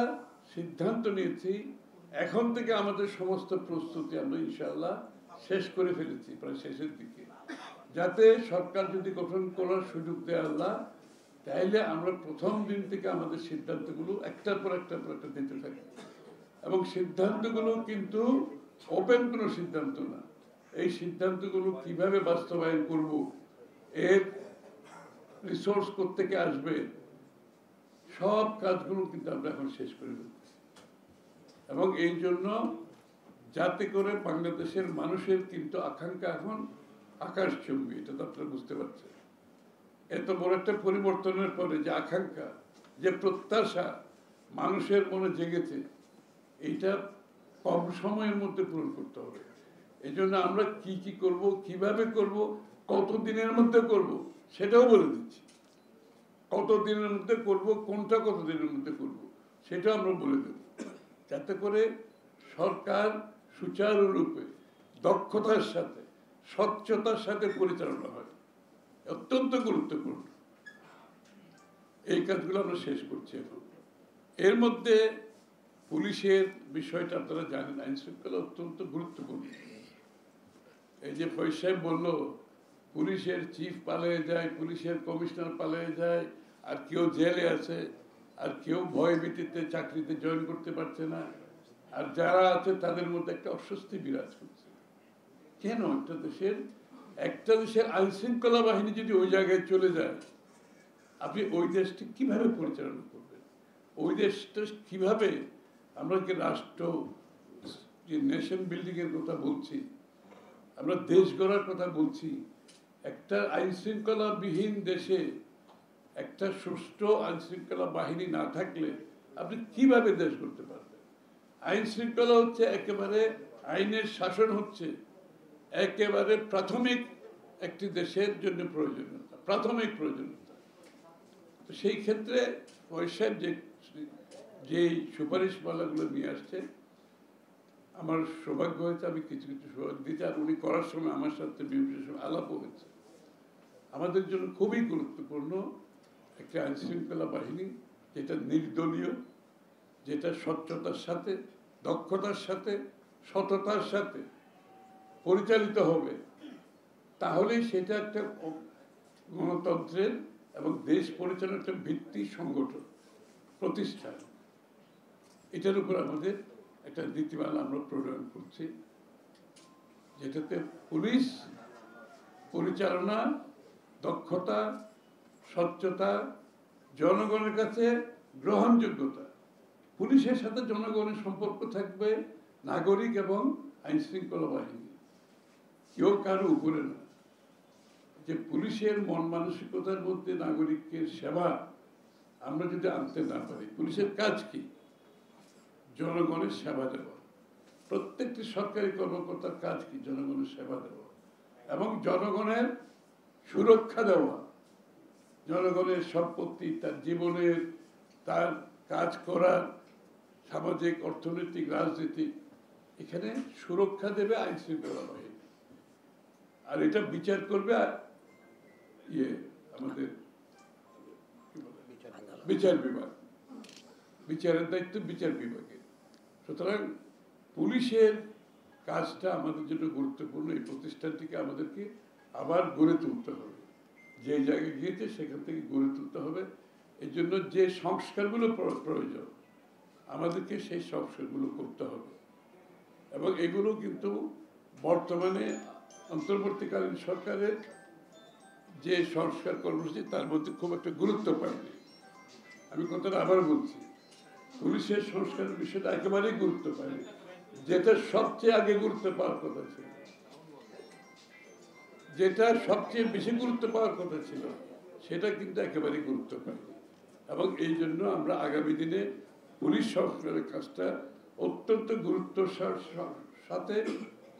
সিদ্ধান্ত নিয়েছি, এখন থেকে আমাদের সমস্ত প্রস্তুতি আমরা ইনশাআল্লাহ শেষ করে ফেলেছি, প্রায় শেষের দিকে। যাতে সরকার যদি গঠন করার সুযোগ দেয় আল্লাহ, তাইলে আমরা প্রথম দিন থেকে আমাদের সিদ্ধান্তগুলো একটার পর একটা দিতে থাকি। এবং সিদ্ধান্তগুলো কিন্তু ওপেন কোনো সিদ্ধান্ত না। এই সিদ্ধান্তগুলো কিভাবে বাস্তবায়ন করব, এর রিসোর্স কোত্থেকে আসবে, সব কাজগুলো কিন্তু আমরা এখন শেষ করে ফেলছি। এবং এই জন্য যাতে করে বাংলাদেশের মানুষের কিন্তু আকাঙ্ক্ষা এখন আকাশচুম্বী, এটা তো আপনারা বুঝতে পারছেন। এত বড় একটা পরিবর্তনের পরে যে আকাঙ্ক্ষা, যে প্রত্যাশা মানুষের মনে জেগেছে, এইটা কম সময়ের মধ্যে পূরণ করতে হবে। এই জন্য আমরা কি কি করব, কিভাবে করব, কত দিনের মধ্যে করব, সেটাও বলে দিচ্ছি। কত দিনের মধ্যে করব, কোনটা কত দিনের মধ্যে করব, সেটাও আমরা বলে দেব, যাতে করে সরকার সুচারুরূপে দক্ষতার সাথে স্বচ্ছতার সাথে পরিচালনা হয়। অত্যন্ত গুরুত্বপূর্ণ এই কাজগুলো আমরা শেষ করছি এখন। এর মধ্যে পুলিশের বিষয়টা আপনারা জানেন, আইন শৃঙ্খলা অত্যন্ত গুরুত্বপূর্ণ। এই যে ফয়েজ সাহেব বলল, পুলিশের চিফ পালিয়ে যায়, পুলিশের কমিশনার পালিয়ে যায়, আর কেউ জেলে আছে, আর কেউ ভয় ভীতিতে চাকরিতে জয়েন করতে পারছে না, আর যারা আছে তাদের মধ্যে একটা অস্বস্তি বিরাজ করছে। কেন? একটা দেশের আইন শৃঙ্খলা বাহিনী যদি ওই জায়গায় চলে যায়, আপনি ওই দেশটি কিভাবে পরিচালনা করবেন? ওই দেশটা কিভাবে, আমরা কি রাষ্ট্র, যে নেশন বিল্ডিং এর কথা বলছি, আমরা দেশ গড়ার কথা বলছি, একটা আইন শৃঙ্খলা বিহীন দেশে একটা সুষ্ঠু আইন শৃঙ্খলা বাহিনী না থাকলে আপনি কিভাবে দেশ গড়তে পারবেন? আইন শৃঙ্খলা হচ্ছে একেবারে, আইনের শাসন হচ্ছে একেবারে প্রাথমিক একটি দেশের জন্য প্রয়োজনীয়তা, প্রাথমিক প্রয়োজনীয়তা। তো সেই ক্ষেত্রে ফয়েজ সাহেব যে সুপারিশমালাগুলো নিয়ে আসছে, আমার সৌভাগ্য হয়েছে, আমি কিছু কিছু সৌভাগ্য দিতে, আর উনি করার সময় আমার সাথে বিভিন্ন সময় আলাপও হয়েছে। আমাদের জন্য খুবই গুরুত্বপূর্ণ একটা আইন শৃঙ্খলা বাহিনী যেটা নির্দলীয়, যেটা স্বচ্ছতার সাথে, দক্ষতার সাথে, সততার সাথে পরিচালিত হবে। তাহলেই সেটা একটা গণতন্ত্রের এবং দেশ পরিচালনার একটা ভিত্তি সংগঠন, প্রতিষ্ঠান। এটার উপর আমাদের একটা নীতিমালা আমরা প্রণয়ন করছি, যেটাতে পুলিশ পরিচালনা, দক্ষতা, স্বচ্ছতা, জনগণের কাছে গ্রহণযোগ্যতা, পুলিশের সাথে জনগণের সম্পর্ক থাকবে নাগরিক এবং আইন শৃঙ্খলা বাহিনী, কেউ কারো উপরে না। যে পুলিশের মন মানসিকতার মধ্যে নাগরিকের সেবা আমরা যদি আনতে না পারি, পুলিশের কাজ কি? জনগণের সেবা দেওয়া। প্রত্যেকটি সরকারি কর্মকর্তার কাজ কি? জনগণের সেবা দেওয়া এবং জনগণের সুরক্ষা দেওয়া। জনগণের সম্পত্তি, তার জীবনের, তার কাজ করার, সামাজিক, অর্থনৈতিক, রাজনীতিক, এখানে সুরক্ষা দেবে আইন শৃঙ্খলা বাহিনী। আর এটা বিচার করবে আমাদের বিচার বিভাগ, বিচারের দায়িত্ব বিচার বিভাগের। সুতরাং পুলিশের কাজটা আমাদের জন্য গুরুত্বপূর্ণ। এই প্রতিষ্ঠানটিকে আমাদেরকে আবার গড়ে তুলতে হবে, যে জায়গায় গিয়েছে সেখান থেকে গড়ে তুলতে হবে। এই জন্য যে সংস্কারগুলো প্রয়োজন, আমাদেরকে সেই সংস্কারগুলো করতে হবে। এবং এগুলো কিন্তু বর্তমানে অন্তর্বর্তীকালীন সরকারের যে সংস্কার কর্মসূচি, তার মধ্যে খুব একটা গুরুত্ব পায়নি। আমি কথাটা আবার বলছি, পুলিশের সংস্কারের বিষয়টা একেবারেই গুরুত্ব পায়নি, যেটা সবচেয়ে আগে গুরুত্ব পাওয়ার কথা ছিল, যেটা সবচেয়ে বেশি গুরুত্ব পাওয়ার কথা ছিল, সেটা কিন্তু একেবারেই গুরুত্ব পায়নি। এবং এই জন্য আমরা আগামী দিনে পুলিশ সংস্কারের কাজটা অত্যন্ত গুরুত্বের সাথে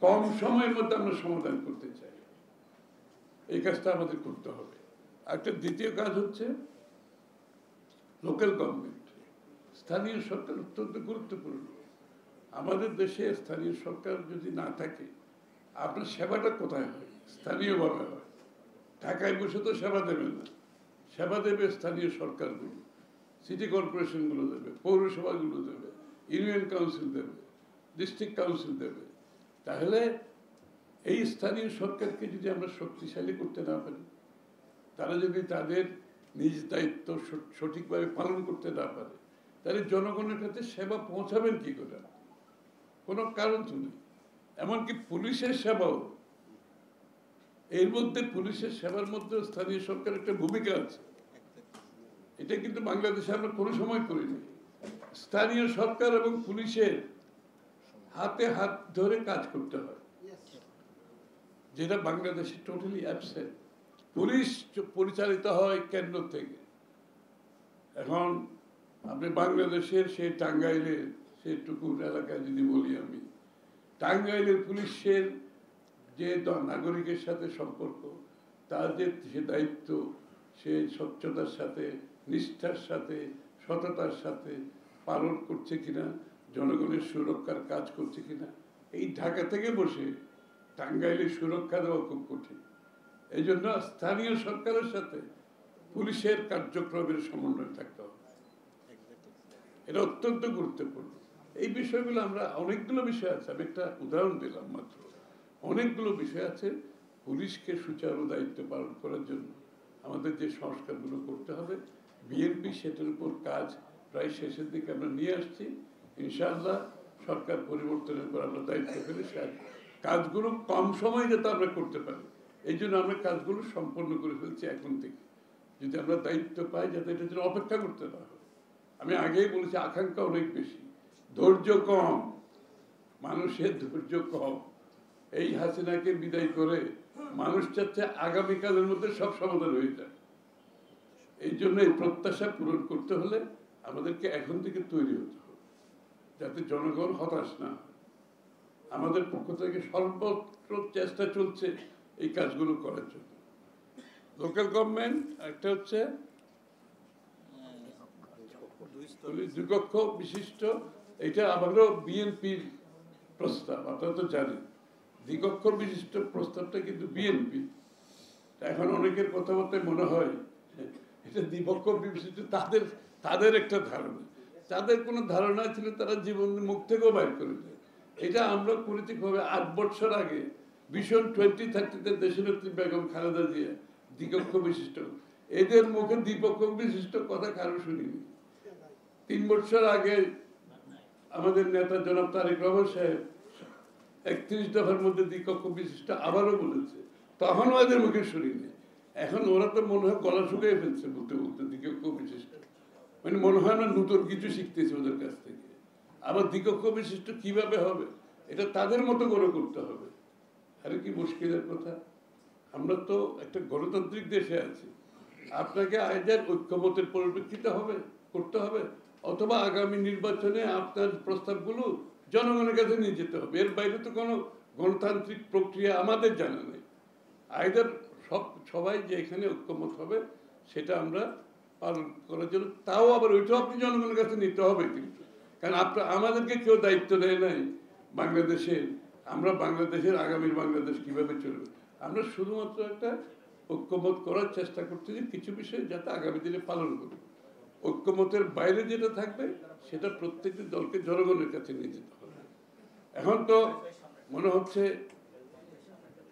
কম সময়ের মধ্যে আমরা সমাধান করতে চাই। এই কাজটা আমাদের করতে হবে। একটা দ্বিতীয় কাজ হচ্ছে লোকাল গভর্নমেন্ট, স্থানীয় সরকার অত্যন্ত গুরুত্বপূর্ণ। আমাদের দেশে স্থানীয় সরকার যদি না থাকে, আপনার সেবাটা কোথায় হয়? স্থানীয়ভাবে হয়। ঢাকায় বসে তো সেবা দেবে না, সেবা দেবে স্থানীয় সরকারগুলো, সিটি কর্পোরেশনগুলো দেবে, পৌরসভাগুলো দেবে, ইউনিয়ন কাউন্সিল দেবে, ডিস্ট্রিক্ট কাউন্সিল দেবে। তাহলে এই স্থানীয় সরকারকে যদি আমরা শক্তিশালী করতে না পারি, তারা যদি তাদের নিজ দায়িত্ব সঠিকভাবে পালন করতে না পারে, তাহলে জনগণের কাছে সেবা পৌঁছাবেন কি করে? কোনো কারণ তো নেই। এমনকি পুলিশের সেবাও, এর মধ্যে পুলিশের সেবার মধ্যে স্থানীয় সরকার একটা ভূমিকা আছে। এটা কিন্তু বাংলাদেশে আমরা কোনো সময় করিনি। স্থানীয় সরকার এবং পুলিশের হাতে হাত ধরে কাজ করতে হয়, যেটা বাংলাদেশে টোটালি অ্যাবসেন্ট। পুলিশ পরিচালিত হয় কেন্দ্র থেকে। এখন আপনি বাংলাদেশের সেই টাঙ্গাইলের সেই টুকুর এলাকায় যদি বলি, আমি টাঙ্গাইলের পুলিশের যে নাগরিকের সাথে সম্পর্ক, তার যে দায়িত্ব, সে স্বচ্ছতার সাথে, নিষ্ঠার সাথে, সততার সাথে পালন করছে কিনা, জনগণের সুরক্ষার কাজ করছে কিনা, এই ঢাকা থেকে বসে টাঙ্গাইলের সুরক্ষা দেওয়া খুব কঠিন। এই জন্য স্থানীয় সরকারের সাথে পুলিশের কার্যক্রমের সমন্বয় থাকতে হবে। এটা অত্যন্ত গুরুত্বপূর্ণ। এই বিষয়গুলো আমরা, অনেকগুলো বিষয় আছে, আমি একটা উদাহরণ দিলাম মাত্র, অনেকগুলো বিষয় আছে। পুলিশকে সুচারু দায়িত্ব পালন করার জন্য আমাদের যে সংস্কারগুলো করতে হবে, বিএনপি সেটার উপর কাজ প্রায় শেষের দিকে আমরা নিয়ে আসছি। ইনশাআল্লাহ সরকার পরিবর্তনের পর আমরা দায়িত্ব পেলে কাজগুলো কম সময়ে যাতে আমরা করতে পারি, এই জন্য আমরা কাজগুলো সম্পন্ন করে ফেলছি এখন থেকে। যদি আমরা দায়িত্ব পাই, যাতে এটার জন্য অপেক্ষা করতে না হয়। আমি আগেই বলেছি, আকাঙ্ক্ষা অনেক বেশি, ধৈর্য কম, মানুষের ধৈর্য কম। এই হাসিনাকে বিদায় করে মানুষ চাচ্ছে আগামীকালের মধ্যে সব সমাধান হয়ে যায়। এই জন্য এই প্রত্যাশা পূরণ করতে হলে আমাদেরকে এখন থেকে তৈরি হতে হবে, যাতে জনগণ হতাশ না হয়। আমাদের পক্ষ থেকে সর্বত্র চেষ্টা চলছে এই কাজগুলো করার জন্য। লোকাল গভর্নমেন্ট একটা হচ্ছে দ্বিকক্ষ বিশিষ্ট, এটা আবারও বিএনপির প্রস্তাব, আপনারা তো জানেন। দ্বিকক্ষ বিশিষ্ট প্রস্তাবটা কিন্তু বিএনপি। এখন অনেকের কথাবার্তায় মনে হয় এটা দ্বিপক্ষ বিশিষ্ট তাদের একটা ধারণা। তাদের কোনো ধারণা ছিল তারা জীবন মুখ থেকেও বাইর করে দেয়। এটা আমরা পরিচিতভাবে 8 বছর আগে ভীষণ 2030-তে দেশনেত্রী বেগম খালেদা জিয়া দ্বিকক্ষ বিশিষ্ট, এদের মুখে দ্বিপক্ষ বিশিষ্ট কথা কারো শুনিনি। 3 বছর আগে আমাদের নেতা জনাব তারেক রহমান সাহেব 31 দফার মধ্যে দ্বিকক্ষ বিশিষ্ট আবারও বলেছে, তখনও এদের মুখে শুনিনি। এখন ওরা তো মনে হয় গলা শুকিয়ে ফেলছে বলতে বলতে দ্বিকক্ষ বিশিষ্ট, মানে মনে হয় না নতুন কিছু শিখতেছে ওদের কাছ থেকে। আবার দ্বিকক্ষ বিশিষ্ট কিভাবে হবে, এটা তাদের মতো করে করতে হবে। আরে কি মুশকিলের কথা। আমরা তো একটা গণতান্ত্রিক দেশে আছি। আপনাকে আইজার ঐক্যমতের পরিপ্রেক্ষিতে করতে হবে, অথবা আগামী নির্বাচনে আপনার প্রস্তাবগুলো জনগণের কাছে নিয়ে যেতে হবে। এর বাইরে তো কোনো গণতান্ত্রিক প্রক্রিয়া আমাদের জানা নেই। আইদার সবাই যে এখানে ঐক্যমত হবে সেটা আমরা পালন করার জন্য, তাও আবার ওইটাও আপনি জনগণের কাছে নিতে হবে। কিন্তু কারণ আমাদেরকে কেউ দায়িত্ব দেয় নাই বাংলাদেশের, আমরা বাংলাদেশের আগামীর বাংলাদেশ কিভাবে চলবে। আমরা শুধুমাত্র একটা ঐক্যমত করার চেষ্টা করছি যে কিছু বিষয় যাতে আগামী দিনে পালন করবে। ঐক্যমতের বাইরে যেটা থাকবে সেটা প্রত্যেকটি দলকে জনগণের কাছে নিয়ে যেতে হবে। এখন তো মনে হচ্ছে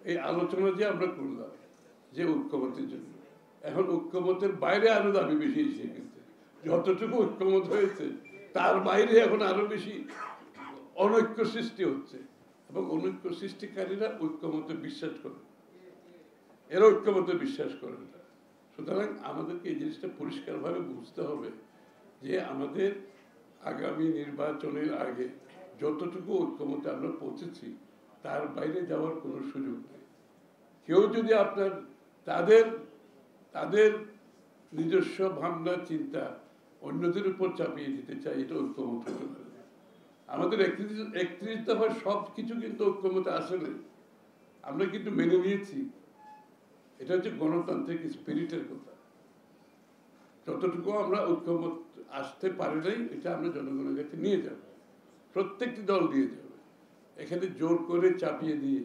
এই আলোচনা যে আমরা করলাম যে ঐক্যমতের জন্য, এখন ঐক্যমতের বাইরে আরো দাবি বেশি এসে গেছে। যতটুকু ঐক্যমত হয়েছে তার বাইরে এখন আরো বেশি অনৈক্য সৃষ্টি হচ্ছে, এবং অনৈক্য সৃষ্টিকারীরা ঐক্যমতে বিশ্বাস করে, এরা ঐক্যমতে বিশ্বাস করে না। সুতরাং আমাদেরকে এই জিনিসটা পরিষ্কারভাবে বুঝতে হবে যে আমাদের আগামী নির্বাচনের আগে যতটুকু ঐক্যমতে আমরা পৌঁছেছি তার বাইরে যাওয়ার কোনো সুযোগ নেই। কেউ যদি আপনার তাদের নিজস্ব ভাবনা চিন্তা অন্যদের উপর চাপিয়ে দিতে চায়, এটা ঐক্যমত হতে পারে না। আমাদের 31 দফার সব কিছু কিন্তু ঐক্যমতে আসলে আমরা কিন্তু মেনে নিয়েছি। এটা হচ্ছে গণতান্ত্রিক স্পিরিটের কথা। যতটুকু আমরা ঐক্যমত আসতে পারি নাই, এটা আমরা জনগণের কাছে নিয়ে যাব, প্রত্যেকটি দল দিয়ে যাবে। এখানে জোর করে চাপিয়ে দিয়ে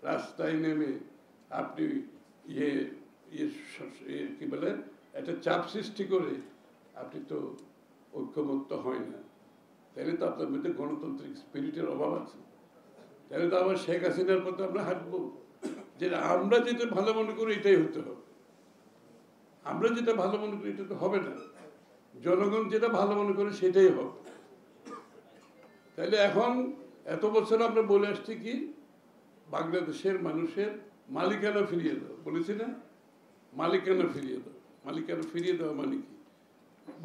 রাস্তায় নেমে আপনি কি বলে একটা চাপ সৃষ্টি করে আপনি তো ঐক্যমত হয় না। তাহলে তো আপনার মধ্যে গণতান্ত্রিক স্পিরিটের অভাব আছে। তাহলে তো আবার শেখ হাসিনার পথে আমরা হাঁটবো, যে আমরা যেটা ভালো মনে করি এটাই হতে হবে। আমরা যেটা ভালো মনে করি এটা তো হবে না, জনগণ যেটা ভালো মনে করে সেটাই হবে। তাহলে এখন এত বছর আমরা বলে আসছি কি বাংলাদেশের মানুষের মালিকানা ফিরিয়ে দাও, বলেছি না? মালিকানা ফিরিয়ে দাও। মালিকানা ফিরিয়ে দেওয়া মানে কি?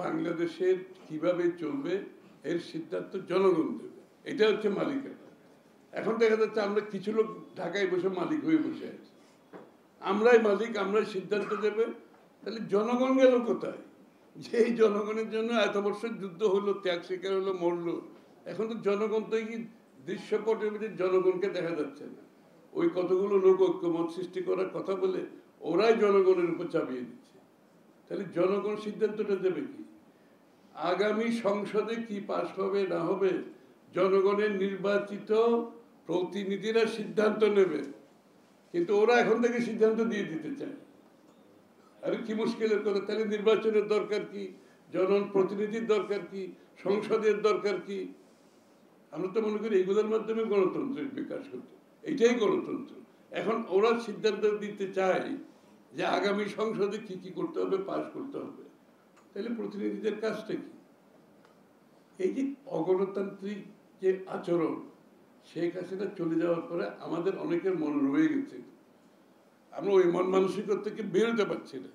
বাংলাদেশের কিভাবে চলবে এর সিদ্ধান্ত জনগণ দেবে, এটা হচ্ছে মালিকানা। এখন দেখা যাচ্ছে আমরা কিছু লোক ঢাকায় বসে মালিক হয়ে বসে আছি, আমরাই মালিক, আমরাই সিদ্ধান্ত দেবে। তাহলে জনগণ গেল কোথায়? যে জনগণের জন্য এত বছর যুদ্ধ হলো, ত্যাগ স্বীকার হলো, মরলো, এখন তো জনগণ তো কি দৃশ্যপটের মধ্যে জনগণকে দেখা যাচ্ছে না। ওই কতগুলো লোক ঐক্যমত সৃষ্টি করার কথা বলে ওরাই জনগণের উপর চাপিয়ে দিচ্ছে। তাহলে জনগণ সিদ্ধান্তটা দেবে কি? আগামী সংসদে কি পাস হবে না হবে জনগণের নির্বাচিত প্রতিনিধিরা সিদ্ধান্ত নেবে, কিন্তু ওরা এখন থেকে সিদ্ধান্ত দিয়ে দিতে চায়। আরে কি মুশকিলের কথা! তাহলে নির্বাচনের দরকার কি? জনপ্রতিনিধির দরকার কি? সংসদের দরকার কি? আমরা তো মনে করি এইগুলোর মাধ্যমে গণতন্ত্রের বিকাশ হতো, এইটাই গণতন্ত্র। এখন ওরা সিদ্ধান্ত দিতে চায় যে আগামী সংসদে কি কি করতে হবে, পাশ করতে হবে। তাহলে প্রতিনিধিদের কাজটা কি? এই যে অগণতান্ত্রিক যে আচরণ, শেখ হাসিনা চলে যাওয়ার পরে আমাদের অনেকের মনে রয়ে গেছে। আমরা ওই মন মানসিকতা থেকে বেরোতে পারছি না,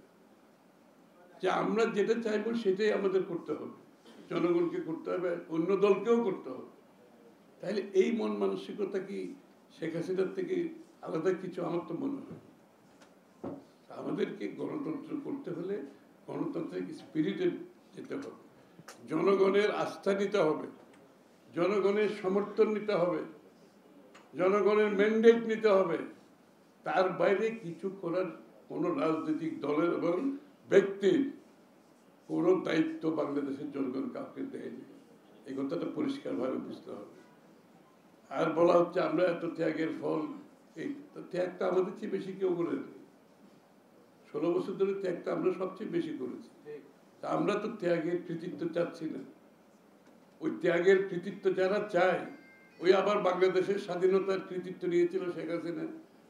যে আমরা যেটা চাইবো সেটাই আমাদের করতে হবে, জনগণকে করতে হবে, অন্য দলকেও করতে হবে। তাহলে এই মন মানসিকতা কি শেখ হাসিনার থেকে আলাদা কিছু? আমার তো মনে হয় আমাদেরকে গণতন্ত্র করতে হলে গণতন্ত্রের স্পিরিটে যেতে হবে, জনগণের আস্থা নিতে হবে, জনগণের সমর্থন নিতে হবে, জনগণের ম্যান্ডেট নিতে হবে। তার বাইরে কিছু করার কোনো রাজনৈতিক দলের এবং ব্যক্তির কোনো দায়িত্ব বাংলাদেশের জনগণ কাউকে দেয়নি। এই কথাটা পরিষ্কারভাবে বুঝতে হবে। আর বলা হচ্ছে আমরা এত ত্যাগের ফল, এই ত্যাগটা আমাদের চেয়ে বেশি কেউ করে নেই। 16 বছর ধরে ত্যাগটা আমরা সবচেয়ে বেশি করেছি। তা আমরা তো ত্যাগের কৃতিত্ব চাচ্ছি না। ওই ত্যাগের কৃতিত্ব যারা চায়, ওই আবার বাংলাদেশের স্বাধীনতার কৃতিত্ব নিয়েছিল শেখ হাসিনা,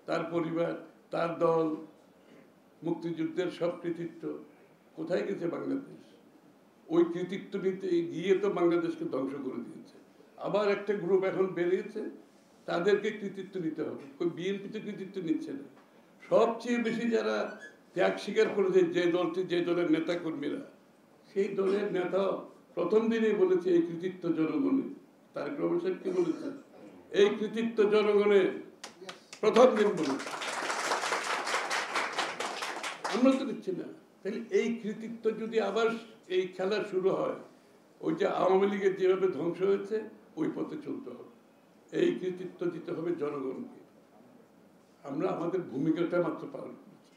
তার পরিবার, তার দল, মুক্তিযুদ্ধের সব কৃতিত্ব কোথায় গেছে বাংলাদেশ? ওই কৃতিত্ব নিতে গিয়ে তো বাংলাদেশকে ধ্বংস করে দিয়েছে। আবার একটা গ্রুপ এখন বেরিয়েছে, তাদেরকে কৃতিত্ব নিতে হবে। ওই বিএনপি তো কৃতিত্ব নিচ্ছে না। সবচেয়ে বেশি যারা ত্যাগ স্বীকার করেছে যে দলটি, যে দলের নেতা কর্মীরা, সেই দলের নেতা প্রথম দিনেই বলেছে এই কৃতিত্ব জনগণের। তারেক রহমান সাহেব কি বলেছে? এই কৃতিত্ব জনগণের, প্রথম দিন বলেছে। আমরা তো দিচ্ছি না। তাহলে এই কৃতিত্ব যদি আবার এই খেলা শুরু হয়, ওই যে আওয়ামী লীগের যেভাবে ধ্বংস হয়েছে ওই পথে চলতে হবে। এই কৃতিত্ব দিতে হবে জনগণকে। আমরা আমাদের ভূমিকাটা মাত্র পালন করছি।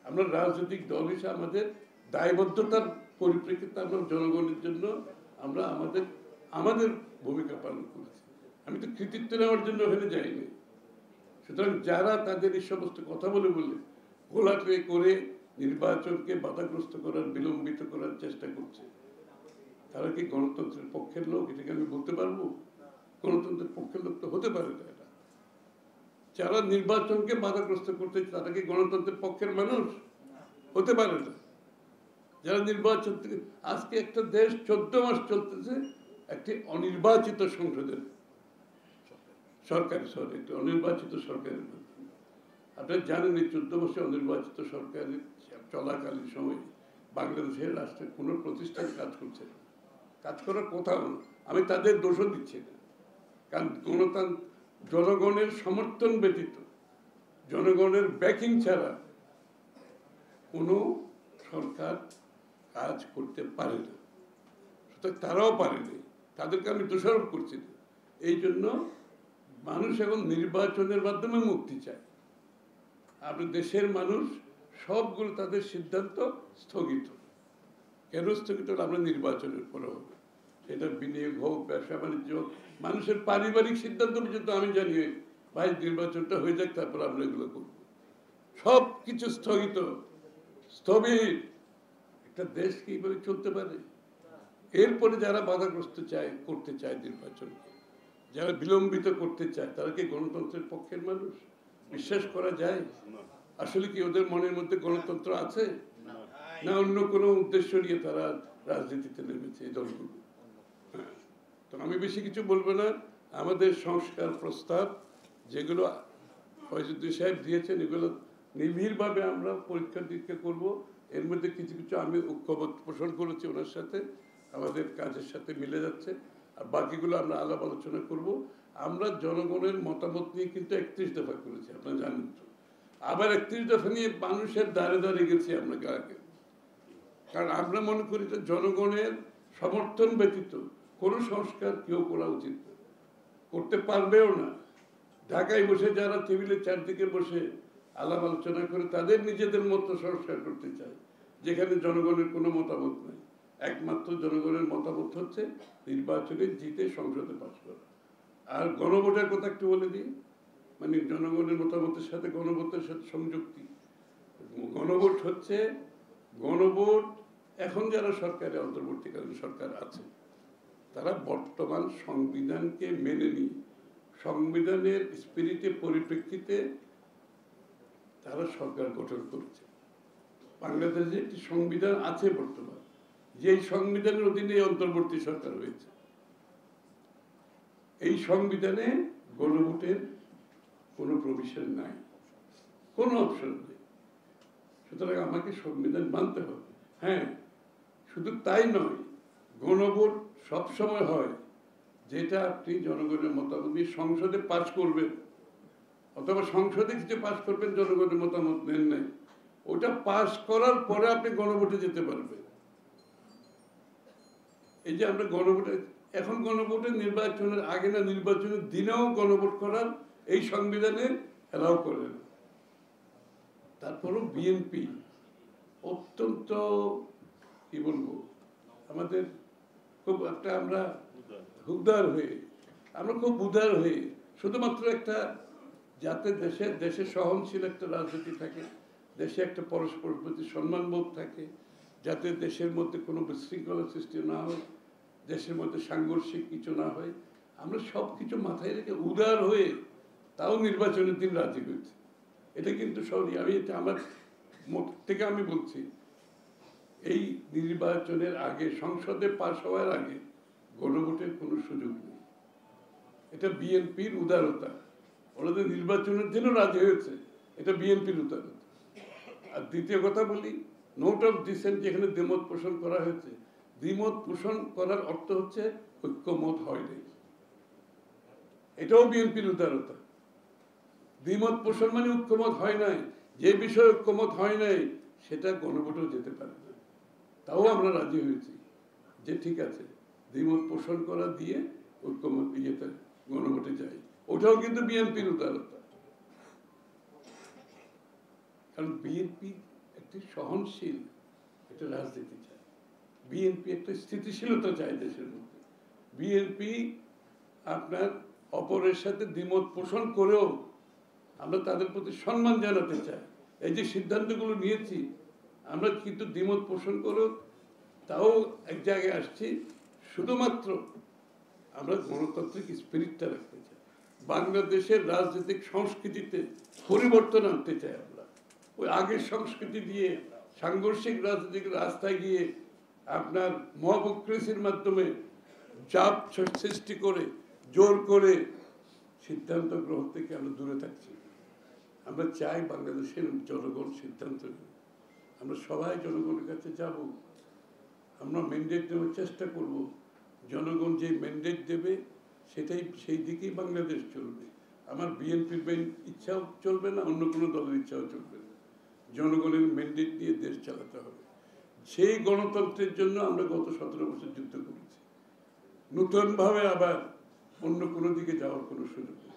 আমরা রাজনৈতিক দল হিসেবে আমাদের দায়বদ্ধতার পরিপ্রেক্ষিতে আমরা জনগণের জন্য আমরা আমাদের ভূমিকা পালন করেছি। আমি তো কৃতিত্ব নেওয়ার জন্য ওখানে যাইনি। সুতরাং যারা তাদের এই সমস্ত কথা বলে ঘোলাটে করে নির্বাচনকে বাধাগ্রস্ত করার, বিলম্বিত করার চেষ্টা করছে, তারা কি গণতন্ত্রের পক্ষের লোক? এটাকে আমি বলতে পারবো? গণতন্ত্রের পক্ষের লোক তো হতে পারে না এরা। যারা নির্বাচনকে বাধাগ্রস্ত করতে, তারা কি গণতন্ত্রের পক্ষের মানুষ? হতে পারে না। যারা নির্বাচন থেকে, আজকে একটা দেশ 14 মাস চলতেছে একটি অনির্বাচিত সংসদের একটি অনির্বাচিত সরকারের মাধ্যমে। আপনারা জানেন এই 14 মাসে অনির্বাচিত সরকারের চলাকালীন সময়ে বাংলাদেশের রাষ্ট্রের কোনো প্রতিষ্ঠান কাজ করছে না, কাজ করার কোথাও না। আমি তাদের দোষও দিচ্ছি না, কারণ জনগণের সমর্থন ব্যতীত, জনগণের ব্যাকিং ছাড়া কোনো সরকার কাজ করতে পারে না। সুতরাং তারাও পারেনি, তাদেরকে আমি দোষারোপ করছি না। এই জন্য মানুষ এখন নির্বাচনের মাধ্যমে মুক্তি চায়। আপনি দেশের মানুষ সবগুলো তাদের সিদ্ধান্ত স্থগিত। কেন স্থগিত হলো? আমরা নির্বাচনের পরে হবে, সেটা বিনিয়োগ হোক, ব্যবসা বাণিজ্য হোক, মানুষের পারিবারিক সিদ্ধান্ত পর্যন্ত আমি জানি ভাই নির্বাচনটা হয়ে যাক, তারপর আমরা এগুলো করব। সব কিছু স্থগিত, স্থবির। একটা দেশ কি এইভাবে চলতে পারে? এরপরে যারা বাধাগ্রস্ত করতে চায় নির্বাচনকে, যারা বিলম্বিত করতে চায় তারা কি গণতন্ত্রের পক্ষের মানুষ? বিশ্বাস করা যায়? আসলে কি ওদের মনের মধ্যে গণতন্ত্র আছে, না অন্য কোনো উদ্দেশ্য নিয়ে তারা রাজনীতিতে নেমেছে এই দলগুলো? হ্যাঁ, তো আমি বেশি কিছু বলবো না। আমাদের সংস্কার প্রস্তাব যেগুলো ফয়জুদ্দিন সাহেব দিয়েছেন, এগুলো নিবিড়ভাবে আমরা পরীক্ষা নিরীক্ষা করবো। এর মধ্যে কিছু কিছু আমি ঐক্যবোধ পোষণ করেছি ওনার সাথে, আমাদের কাজের সাথে মিলে যাচ্ছে, আর বাকিগুলো আমরা আলাপ আলোচনা করব। আমরা জনগণের মতামত নিয়ে কিন্তু 31 দফা করেছি, আপনারা জানেন তো। আবার 31 দফা নিয়ে মানুষের দ্বারে দ্বারে গেছি আমরা আগে, কারণ আমরা মনে করি যে জনগণের সমর্থন ব্যতীত কোনো সংস্কার কেউ করা উচিত না, করতে পারবেও না। ঢাকায় বসে যারা টেবিলের চারদিকে বসে আলাপ আলোচনা করে তাদের নিজেদের মতো সংস্কার করতে চায়, যেখানে জনগণের কোনো মতামত নাই। একমাত্র জনগণের মতামত হচ্ছে নির্বাচনে জিতে সংসদে পাস করা। আর গণভোটের কথা একটু বলে দিই, মানে জনগণের মতামতের সাথে গণভোটের সাথে সংযুক্তি। গণভোট হচ্ছে, গণভোট এখন যারা সরকারে অন্তর্বর্তীকালীন সরকার আছে তারা বর্তমান সংবিধানকে মেনে নিয়ে সংবিধানের স্পিরিটের পরিপ্রেক্ষিতে তারা সরকার গঠন করছে। বাংলাদেশে একটি সংবিধান আছে বর্তমান, যে সংবিধানের অধীনে অন্তর্বর্তী সরকার হয়েছে। এই সংবিধানে গণভোটের কোনো প্রভিশন নাই, কোনো অপশন নেই। সুতরাং আমাকে সংবিধান মানতে হবে। হ্যাঁ, শুধু তাই নয়, গণভোট সবসময় হয় যেটা আপনি জনগণের মতামত নিয়ে সংসদে পাস করবেন, অথবা সংসদে কিছু পাস করবেন, জনগণের মতামত নেন নাই, ওটা পাস করার পরে আপনি গণভোটে যেতে পারবেন। এই যে আমরা গণভোটে, এখন গণভোটের নির্বাচনের আগে না নির্বাচনের দিনেও গণভোট করার এই সংবিধানে এলাও করে না। তারপরও বিএনপি অত্যন্ত কি বলবো, আমাদের খুব একটা আমরা খুব উদার হয়ে শুধুমাত্র একটা, যাতে দেশে সহনশীল একটা রাজনীতি থাকে, দেশে একটা পরস্পরের প্রতি সম্মানবোধ থাকে, যাতে দেশের মধ্যে কোনো বিশৃঙ্খলা সৃষ্টি না হয়, দেশের মধ্যে সাংঘর্ষিক কিছু না হয়, আমরা সব কিছু মাথায় রেখে উদার হয়ে তাও নির্বাচনের দিন রাজি হয়েছে। এটা কিন্তু সরি, আমি এটা আমার মত থেকে আমি বলছি, এই নির্বাচনের আগে, সংসদে পাশ হওয়ার আগে গণভোটের কোনো সুযোগ নেই। এটা বিএনপির উদারতা, ওনাদের নির্বাচনের দিনও রাজি হয়েছে, এটা বিএনপির উদারতা। আর দ্বিতীয় কথা বলি, নোট অফ ডিসেন্ট যেখানে দ্বিমত পোষণ করা হয়েছে, দ্বিমত পোষণ করার অর্থ হচ্ছে ঐক্যমত হয়নি, এটাও বিএনপির উদারতা। দ্বিমত পোষণ মানে ঐক্যমত হয় নাই, যে বিষয়ে ঐক্যমত হয় নাই সেটা গণভোটেও যেতে পারে না, তাও আমরা রাজি হয়েছি যে ঠিক আছে দ্বিমত পোষণ করা দিয়ে ঐক্যমত ইয়েতে গণভোটে যাই, ওটাও কিন্তু বিএনপির উদারতা। কারণ বিএনপি একটি সহনশীল একটা রাজনীতি চায়, বিএনপি একটা স্থিতিশীলতা চায় দেশের মধ্যে। বিএনপি আপনার অপরের সাথে দ্বিমত পোষণ করেও আমরা তাদের প্রতি সম্মান জানাতে চাই। এই যে সিদ্ধান্তগুলো নিয়েছি আমরা কিন্তু দ্বিমত পোষণ করেও তাও এক জায়গায় আসছি, শুধুমাত্র আমরা গণতান্ত্রিক স্পিরিটটা রাখতে চাই, বাংলাদেশের রাজনৈতিক সংস্কৃতিতে পরিবর্তন আনতে চাই। আমরা ওই আগের সংস্কৃতি দিয়ে সাংঘর্ষিক রাজনৈতিক রাস্তায় গিয়ে আপনার মহাবক্রেসির মাধ্যমে চাপ সৃষ্টি করে জোর করে সিদ্ধান্ত গ্রহণ থেকে আমরা দূরে থাকছি। আমরা চাই বাংলাদেশের জনগণ সিদ্ধান্ত নেবে, আমরা সবাই জনগণের কাছে যাব, আমরা ম্যান্ডেট নেওয়ার চেষ্টা করব, জনগণ যে ম্যান্ডেট দেবে সেটাই, সেই দিকেই বাংলাদেশ চলবে। আমার বিএনপির ইচ্ছাও চলবে না, অন্য কোনো দলের ইচ্ছাও চলবে না, জনগণের ম্যান্ডেট দিয়ে দেশ চালাতে হবে। সেই গণতন্ত্রের জন্য আমরা গত 17 বছর যুদ্ধ করেছি, নতুনভাবে আবার অন্য কোনো দিকে যাওয়ার কোনো সুযোগ নেই।